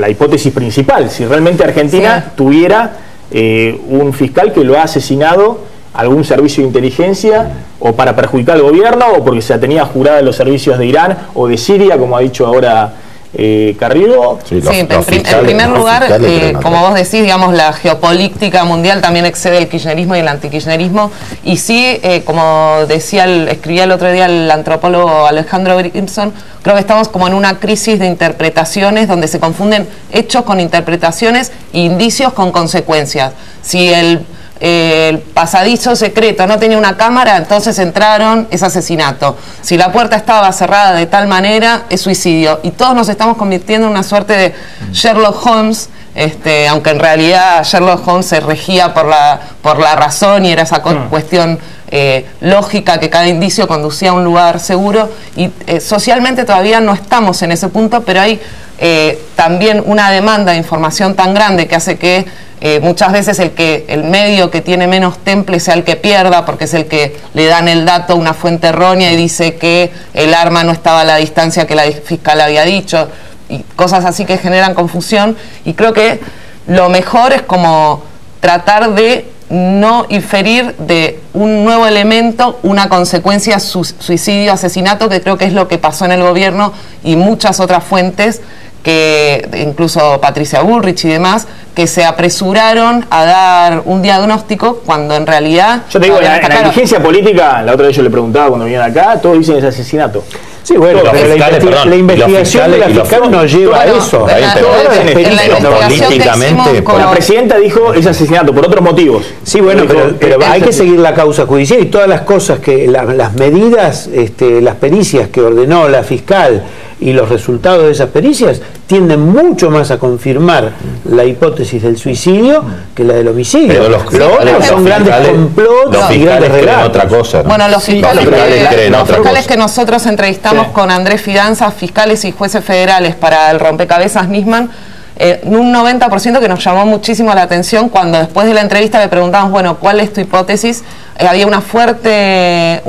hipótesis principal, si realmente Argentina tuviera un fiscal que lo ha asesinado algún servicio de inteligencia o para perjudicar al gobierno o porque se tenía jurada en los servicios de Irán o de Siria, como ha dicho ahora Carrió. Sí, en primer lugar, como vos decís, digamos, la geopolítica mundial también excede el kirchnerismo y el antikirchnerismo, y sí, como escribía el otro día el antropólogo Alejandro Grimson, creo que estamos como en una crisis de interpretaciones donde se confunden hechos con interpretaciones e indicios con consecuencias. Si el pasadizo secreto no tenía una cámara, entonces entraron, es asesinato. Si la puerta estaba cerrada de tal manera, es suicidio. Y todos nos estamos convirtiendo en una suerte de Sherlock Holmes, aunque en realidad Sherlock Holmes se regía por la razón y era esa cuestión lógica que cada indicio conducía a un lugar seguro. Y socialmente todavía no estamos en ese punto, pero hay también una demanda de información tan grande que hace que muchas veces el medio que tiene menos temple sea el que pierda, porque es el que le dan el dato a una fuente errónea y dice que el arma no estaba a la distancia que la fiscal había dicho, y cosas así que generan confusión. Y creo que lo mejor es como tratar de no inferir de un nuevo elemento una consecuencia suicidio, asesinato, que creo que es lo que pasó en el gobierno y muchas otras fuentes, que incluso Patricia Bullrich y demás, que se apresuraron a dar un diagnóstico cuando en realidad... Yo te digo, en la dirigencia política, la otra vez yo le preguntaba cuando vinieron acá, todos dicen es asesinato. Sí, bueno, pero la investigación de la fiscal nos lleva a eso. Políticamente, la presidenta dijo es asesinato por otros motivos. Sí, bueno, pero hay que seguir la causa judicial y todas las cosas que las medidas, las pericias que ordenó la fiscal y los resultados de esas pericias tienden mucho más a confirmar la hipótesis del suicidio que la del homicidio. Pero los son grandes complots y grandes relatos. Otra cosa, ¿no? Bueno, los fiscales que nosotros entrevistamos con Andrés Fidanza, fiscales y jueces federales para el rompecabezas Nisman, un 90% que nos llamó muchísimo la atención cuando después de la entrevista le preguntamos, bueno, ¿cuál es tu hipótesis? Había una fuerte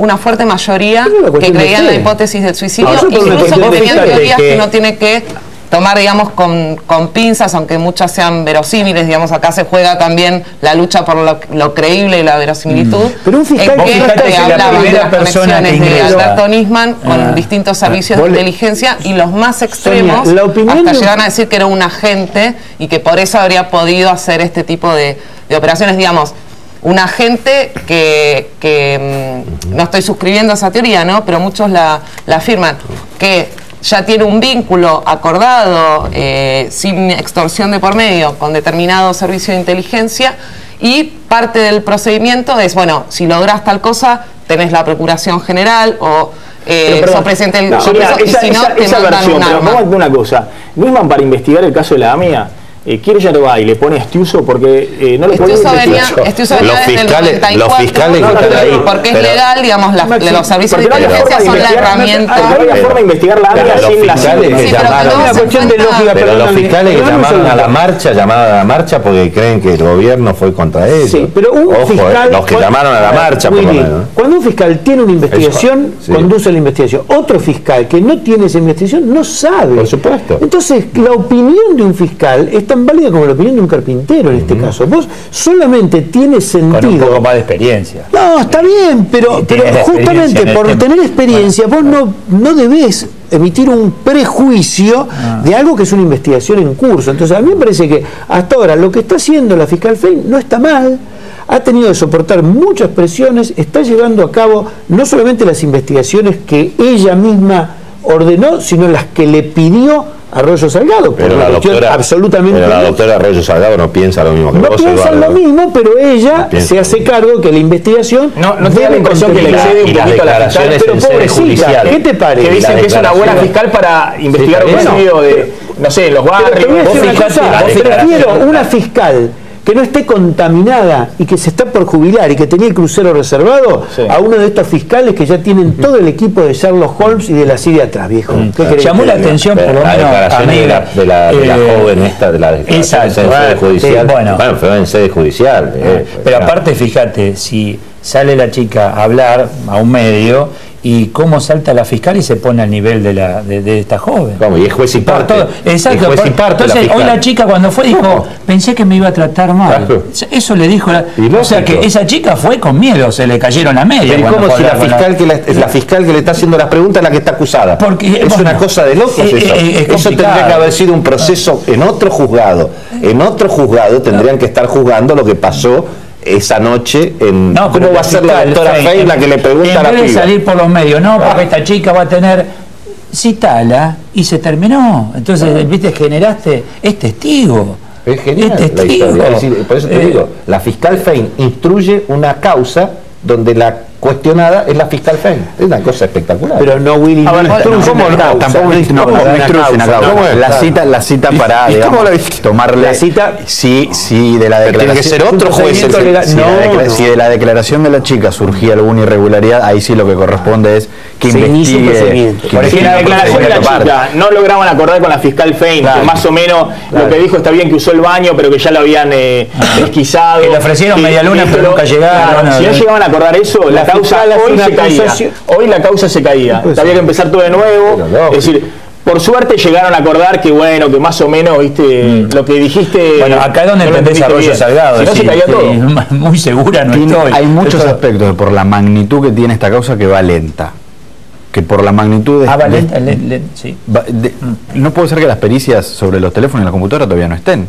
mayoría que creía en la hipótesis del suicidio, incluso que tenían teorías que uno tiene que tomar, digamos, con pinzas, aunque muchas sean verosímiles. Digamos, acá se juega también la lucha por lo creíble y la verosimilitud. Pero un fiscal que hablaba de las conexiones de Alberto Nisman con distintos servicios de inteligencia y los más extremos, Sonia, hasta llegan a decir que era un agente y que por eso habría podido hacer este tipo de operaciones, digamos. Un agente que no estoy suscribiendo esa teoría, ¿no? Pero muchos la afirman, que ya tiene un vínculo acordado sin extorsión de por medio con determinado servicio de inteligencia, y parte del procedimiento es, bueno, si lográs tal cosa, tenés la Procuración General o sos presidente del Congreso, y si no, te mandan un arma. Vamos a una cosa, Nisman para investigar el caso de la AMIA, quiere ya no va y le pone Estiuso porque no le puede investigar. Estiuso venía desde el 94, los fiscales que están ahí, porque es legal, digamos, los servicios de inteligencia son la herramienta. No había forma de investigar la AMIA sin la pero los fiscales que llamaron a la marcha, porque creen que el gobierno fue contra ellos. Sí, pero un fiscal, los que llamaron a la marcha, por lo menos. Cuando un fiscal tiene una investigación, conduce la investigación. Otro fiscal que no tiene esa investigación no sabe. Por supuesto. Entonces, la opinión de un fiscal es tan válida como la opinión de un carpintero en este caso. Vos solamente tiene sentido. Con un poco más de experiencia. No, está bien, pero justamente por tener experiencia, vos no debés emitir un prejuicio de algo que es una investigación en curso. Entonces, a mí me parece que hasta ahora lo que está haciendo la fiscal Fein no está mal. Ha tenido que soportar muchas presiones, está llevando a cabo no solamente las investigaciones que ella misma ordenó, sino las que le pidió Arroyo Salgado, pero la doctora Arroyo Salgado no piensa lo mismo que vos. No piensa lo mismo, pero ella se hace cargo que la investigación no tiene la impresión que le excede un poquito a la fiscal, pero pobrecita, ¿qué te parece? Que dicen que es una buena fiscal para investigar un homicidio de, no sé, los barrios. Prefiero una fiscal que no esté contaminada y que se está por jubilar y que tenía el crucero reservado a uno de estos fiscales que ya tienen todo el equipo de Sherlock Holmes y de la Siria atrás, viejo. Llamó la atención por lo menos declaración de la joven esta, de la declaración en sede judicial. Bueno, fue en sede judicial. Pero aparte, fíjate, si sale la chica a hablar a un medio y cómo salta la fiscal y se pone al nivel de esta joven. Vamos, y es juez y parte. Exacto. Juez y parte. Entonces, hoy la chica cuando fue dijo, pensé que me iba a tratar mal. Claro. Eso le dijo. O sea que esa chica fue con miedo, se le cayeron a media. Pero como si la fiscal que le está haciendo las preguntas es la que está acusada. Porque, es una cosa de locos eso. Eso tendría que haber sido un proceso en otro juzgado. En otro juzgado tendrían que estar juzgando lo que pasó esa noche en... No, ¿cómo va a ser la doctora Fein la que le pregunta a la piba? En vez de salir por los medios, no, porque esta chica va a tener... Citala y se terminó. Entonces, viste, generaste... Es testigo. Es genial es testigo. La historia. Es decir, por eso te digo, la fiscal Fein instruye una causa donde la cuestionada es la fiscal Fein. Es una cosa espectacular. Pero no, Willy, tampoco la cita para, digamos, tomarle la cita, sí, de la declaración. Tiene que ser otro juez. Si de la declaración de la chica surgía alguna irregularidad, ahí sí lo que corresponde es que investigue. Por ejemplo, la declaración de la chica no lograban acordar con la fiscal Fein, que más o menos lo que dijo está bien que usó el baño, pero que ya lo habían pesquisado. Que le ofrecieron media luna, pero nunca llegaron. Si no llegaban a acordar eso, la causa hoy se caía. Hoy la causa se caía. Había que empezar todo de nuevo. Es decir, por suerte llegaron a acordar que bueno, que más o menos, viste, lo que dijiste. Bueno, acá es donde entendés Arroyo Salgado. Si no se caía todo. Muy segura no estoy. Hay muchos aspectos por la magnitud que tiene esta causa que va lenta. Que por la magnitud de... sí. No puede ser que las pericias sobre los teléfonos y la computadora todavía no estén.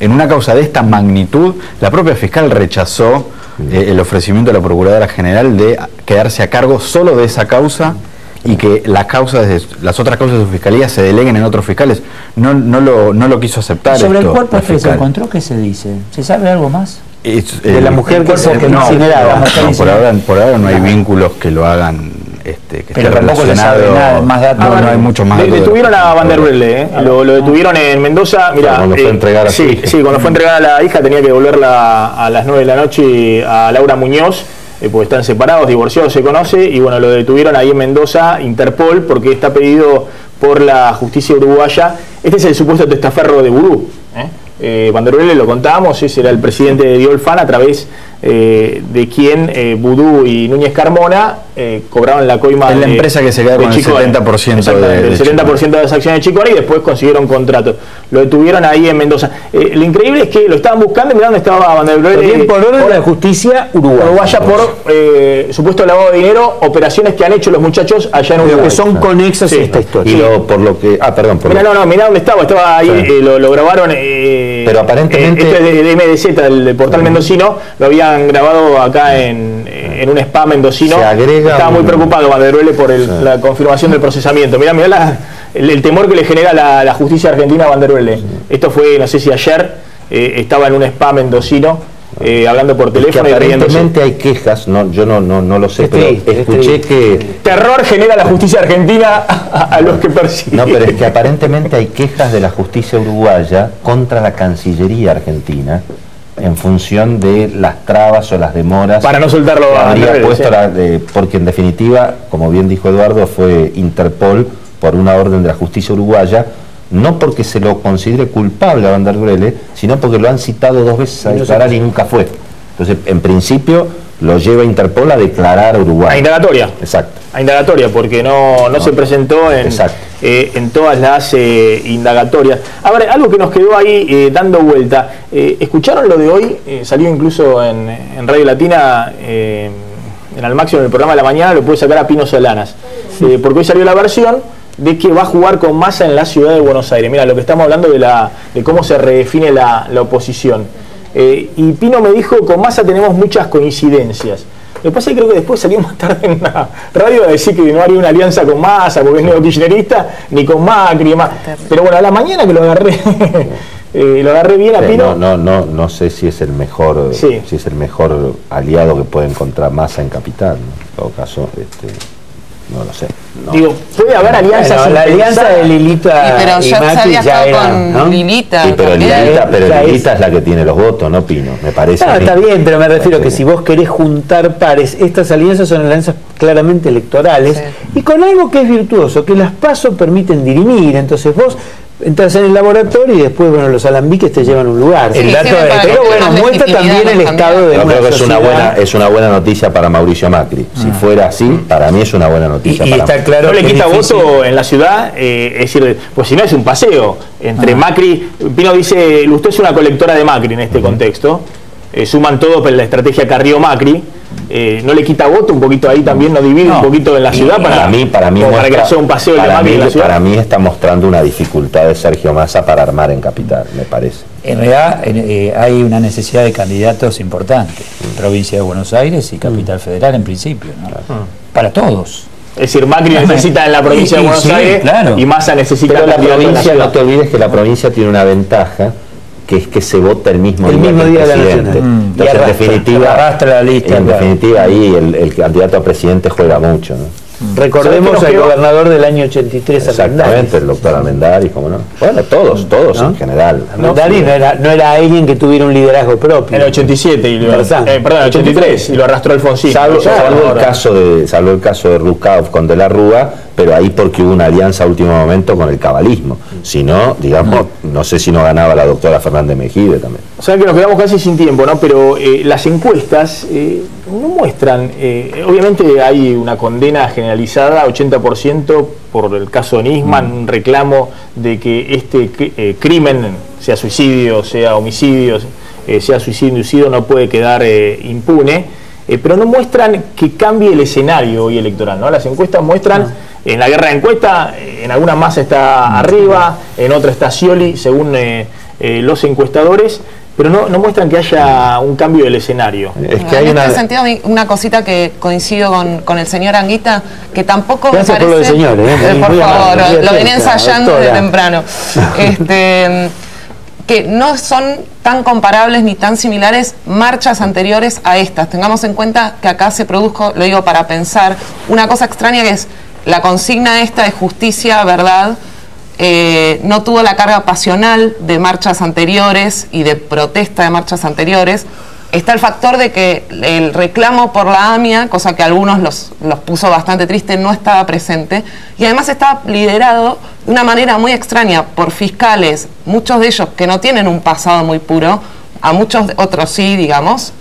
En una causa de esta magnitud, la propia fiscal rechazó el ofrecimiento de la Procuradora General de quedarse a cargo solo de esa causa y que las otras causas de su fiscalía se deleguen en otros fiscales. No lo quiso aceptar. Sobre el cuerpo que se encontró, ¿qué se dice? ¿Se sabe algo más? De la mujer que se incineraba. Por ahora no hay vínculos que lo hagan. Pero tampoco se sabe nada, más datos. No hay mucho más datos. Detuvieron a Vanderbilt, lo detuvieron en Mendoza. Mira, cuando fue a entregar a cuando fue a entregar a la hija tenía que devolverla a las 9 de la noche a Laura Muñoz, porque están separados, divorciados, se conoce, y bueno, lo detuvieron ahí en Mendoza, Interpol, porque está pedido por la justicia uruguaya. Este es el supuesto testaferro de Vudú. Vanderbilt, lo contábamos, ese era el presidente de Diolfan, a través de quien Vudú y Núñez Carmona cobraban la coima de la empresa que se queda con el 70% del 70% de las acciones de Chicone, y después consiguieron contrato. Lo detuvieron ahí en Mendoza. Lo increíble es que lo estaban buscando y mirá dónde estaba Vanderbilt. Por orden de la justicia uruguaya por supuesto lavado de dinero, operaciones que han hecho los muchachos allá en Uruguay. Que son conexas a esta historia. Y por lo que... Mirá dónde estaba ahí, lo grabaron. Pero aparentemente... Esto es de MDZ, el portal mendocino, lo habían grabado acá en un spa mendocino. Estaba muy preocupado Vanderbilt por la confirmación del procesamiento. Mirá el temor que le genera la justicia argentina a Vanderbilt. Esto fue, no sé si ayer, estaba en un spa mendocino, hablando por teléfono. Es que aparentemente hay quejas, yo no lo sé, pero escuché que... Terror genera la justicia argentina a los que persiguen. No, pero es que aparentemente hay quejas de la justicia uruguaya contra la Cancillería argentina en función de las trabas o las demoras para no soltarlo que habría puesto porque en definitiva, como bien dijo Eduardo, fue Interpol por una orden de la justicia uruguaya, no porque se lo considere culpable a Vanderbilt, sino porque lo han citado 2 veces a declarar y nunca fue. Entonces, en principio, lo lleva Interpol a declarar a Uruguay. A indagatoria. Exacto. A indagatoria, porque no se presentó en todas las indagatorias. A ver, algo que nos quedó ahí dando vuelta. ¿Escucharon lo de hoy? Salió incluso en Radio Latina, en Al Máximo, en el programa de la mañana, lo puede sacar a Pino Solanas. Porque hoy salió la versión de que va a jugar con Massa en la ciudad de Buenos Aires. Mira, lo que estamos hablando de cómo se redefine la oposición. Y Pino me dijo, con Massa tenemos muchas coincidencias. Lo que pasa es que creo que después salió más tarde en la radio a decir que no haría una alianza con Massa porque es neokirchnerista, ni con Macri y demás. Pero bueno, a la mañana que lo agarré bien a Pino. No sé si es el mejor aliado que puede encontrar Massa en Capital, ¿no? En todo caso, no lo sé. Digo, puede haber alianzas. La alianza de Lilita pero ya Macri se había estado con ¿no? Lilita. Sí, pero Lilita es la que tiene los votos, no Pino, me parece. No, está bien, pero me refiero que si vos querés juntar pares, estas alianzas son alianzas claramente electorales y con algo que es virtuoso, que las PASO permiten dirimir. Entonces vos entras en el laboratorio y después, bueno, los alambiques te llevan a un lugar. Sí, pero bueno, muestra también el estado de Yo una creo que sociedad. es una buena noticia para Mauricio Macri. Si fuera así, para mí es una buena noticia. Y para está Macri. claro No le que quita es difícil. voto en la ciudad, es decir, pues si no es un paseo entre Macri. Pino dice, usted es una colectora de Macri en este contexto, suman todo por la estrategia Carrió-Macri. ¿No le quita voto un poquito ahí también, no divide un poquito en la ciudad para mí para que no sea un paseo de Macri en la ciudad? Para mí está mostrando una dificultad de Sergio Massa para armar en Capital, me parece. En realidad hay una necesidad de candidatos importantes, provincia de Buenos Aires y Capital Federal en principio, ¿no? Para todos. Es decir, Macri necesita en la provincia de Buenos Aires, claro. y Massa necesita Pero la candidato en provincia, ciudad. no te olvides que la provincia tiene una ventaja, que es que se vota el mismo día día que de el la presidente. nacional. Entonces, Y en definitiva, arrastra la lista, en claro. definitiva ahí el candidato a presidente juega mucho, ¿no? Recordemos ¿Sabes qué al nos quedó? gobernador del año 83, Exactamente, el doctor Armendáriz, ¿cómo no? Bueno, todos ¿no? en general. Armendáriz no era alguien que tuviera un liderazgo propio. En el 87, y Tarzán. perdón, en el 83, y lo arrastró Alfonsín. Salvo Ahora. el caso de Rucauf con De la Rúa, pero ahí porque hubo una alianza a último momento con el cabalismo. Si no, digamos, no sé si no ganaba la doctora Fernández Mejide también. Saben que nos quedamos casi sin tiempo, ¿no? Pero las encuestas no muestran, obviamente hay una condena generalizada, 80% por el caso de Nisman, un reclamo de que este crimen, sea suicidio, sea homicidio, sea suicidio inducido, no puede quedar impune, pero no muestran que cambie el escenario hoy electoral, ¿no? Las encuestas muestran, en la guerra de encuestas, en alguna Massa está arriba, en otra está Scioli, según los encuestadores, pero no muestran que haya un cambio del escenario. Es que hay en una... este sentido, una cosita que coincido con el señor Anguita, que tampoco Gracias me por lo parece... del señor, por muy favor, amable, muy lo venía atenta, ensayando desde doctora. temprano. Que no son tan comparables ni tan similares marchas anteriores a estas. Tengamos en cuenta que acá se produjo, lo digo para pensar, una cosa extraña que es la consigna esta de justicia, verdad, no tuvo la carga pasional de marchas anteriores y de protesta de marchas anteriores. Está el factor de que el reclamo por la AMIA, cosa que a algunos los puso bastante triste, no estaba presente, y además estaba liderado de una manera muy extraña por fiscales, muchos de ellos que no tienen un pasado muy puro, a muchos otros sí, digamos,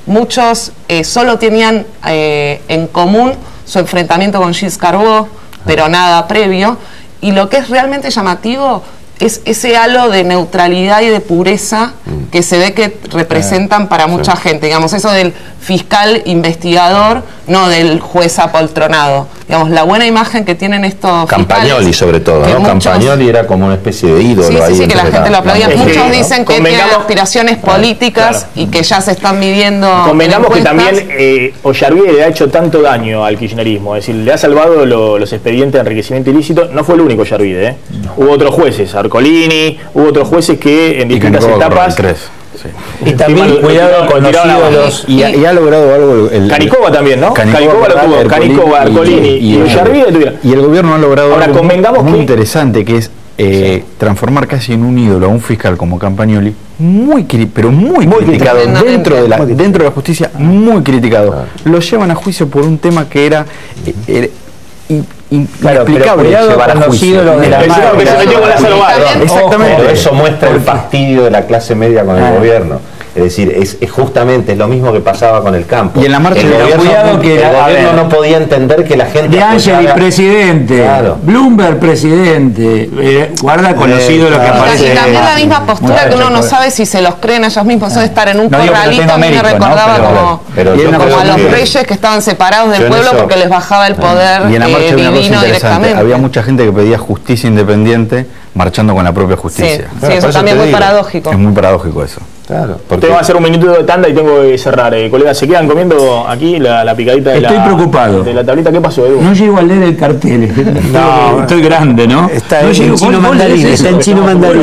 muchos solo tenían en común su enfrentamiento con Gilles Carbó, pero nada previo, y lo que es realmente llamativo es ese halo de neutralidad y de pureza que se ve que representan para mucha gente, digamos, eso del fiscal investigador, no del juez apoltronado, digamos, la buena imagen que tienen estos Campagnoli fiscales, sobre todo, que ¿no? muchos- Campagnoli era como una especie de ídolo Sí, ahí. sí, que la entre gente lo aplaudía. Es que, Muchos ¿no? dicen que tienen Convengamos- aspiraciones políticas Claro. y que ya se están midiendo. Convengamos en que encuestas. también Ollarvide le ha hecho tanto daño al kirchnerismo, es decir, le ha salvado los expedientes de enriquecimiento ilícito. No fue el único Ollarvide, Hubo otros jueces, Arcolini, hubo otros jueces que en distintas etapas... Y también Firman- cuidado con los tiraron abajo. ídolos. Y ha logrado algo. Canicova también, ¿no? Canicova lo tuvo, Canicova, Arcolini y Ollarvide tuvieron. Y el gobierno ha logrado Ahora, algo convengamos muy que- interesante, que es transformar casi en un ídolo a un fiscal como Campagnoli, pero muy criticado criticado. dentro de la justicia, muy criticado. Lo llevan a juicio por un tema que era inexplicable cuidado llevar a con los juicio. ídolos de la El marca. que se metió con Lázaro Bárbaro. Exactamente. Pero eso muestra el fastidio de la clase media con el gobierno. Es decir, es justamente es lo mismo que pasaba con el campo. Y en la marcha el de gobierno, cuidado que el a gobierno ver, no podía entender que la gente De Angeli apoyara- presidente, Claro. Bloomberg presidente, guarda con los ídolos que claro. aparecen. Y también la misma postura que uno no Muchachos, sabe si se los creen ellos mismos, eso de estar en un No digo que no corralito, tenga a mí me mérito, ¿no? recordaba Pero- como pero Y hay yo una creo cosa a los que- reyes que estaban separados Yo del en pueblo eso- porque les bajaba el poder Y en la marcha había una cosa divino interesante. directamente. Había mucha gente que pedía justicia independiente marchando con la propia justicia. Sí, Claro, eso por también te es muy digo. paradójico. Es muy paradójico eso. Claro, porque Tengo que hacer un minuto de tanda y tengo que cerrar. Colegas, ¿se quedan comiendo aquí la picadita de Estoy preocupado. de la tablita? ¿Qué pasó, Edu? No llego a leer el cartel. Estoy grande, ¿no? Está No en llego- chino ¿vos mandarín, lees está eso? en chino mandarín.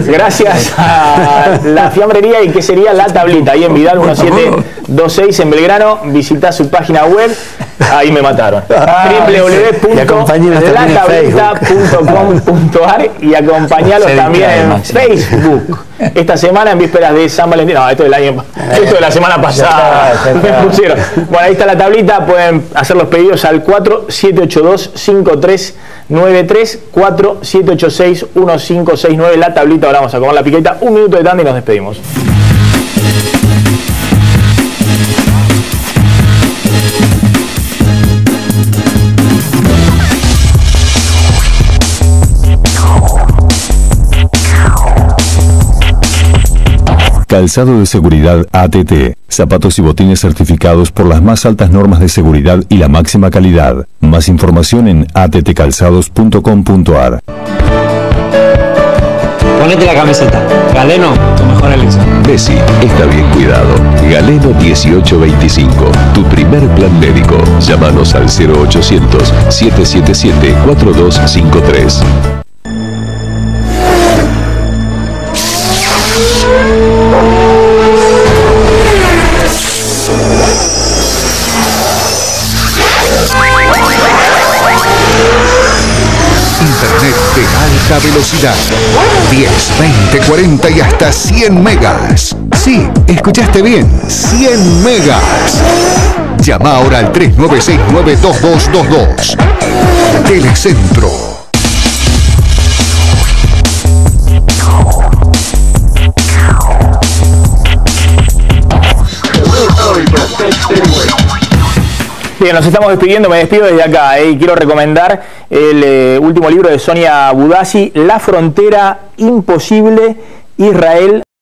Gracias a la fiambrería y que sería la tablita ahí en Vidal 1726 en Belgrano. Visita su página web. Ahí me mataron. Y acompáñenos también en www.latablita.com.ar y acompañalos Se también distrae, en Máximo. Facebook. Esta semana, en vísperas de San Valentín. No, esto del año. Esto de la semana pasada. Ya está. Me pusieron. Bueno, ahí está la tablita. Pueden hacer los pedidos al 4782-53 9347861569, la tablita. Ahora vamos a comer la piqueta. Un minuto de tanda y nos despedimos. Calzado de seguridad ATT. Zapatos y botines certificados por las más altas normas de seguridad y la máxima calidad. Más información en attcalzados.com.ar. Ponete la camiseta. Galeno, tu mejor elección. Messi está bien cuidado. Galeno 1825. Tu primer plan médico. Llámanos al 0800-777-4253. Internet de alta velocidad. 10, 20, 40 y hasta 100 megas. Sí, escuchaste bien. 100 megas. Llama ahora al 3969-2222. Telecentro. Bien, nos estamos despidiendo, me despido desde acá y quiero recomendar el último libro de Sonia Budassi, La frontera imposible, Israel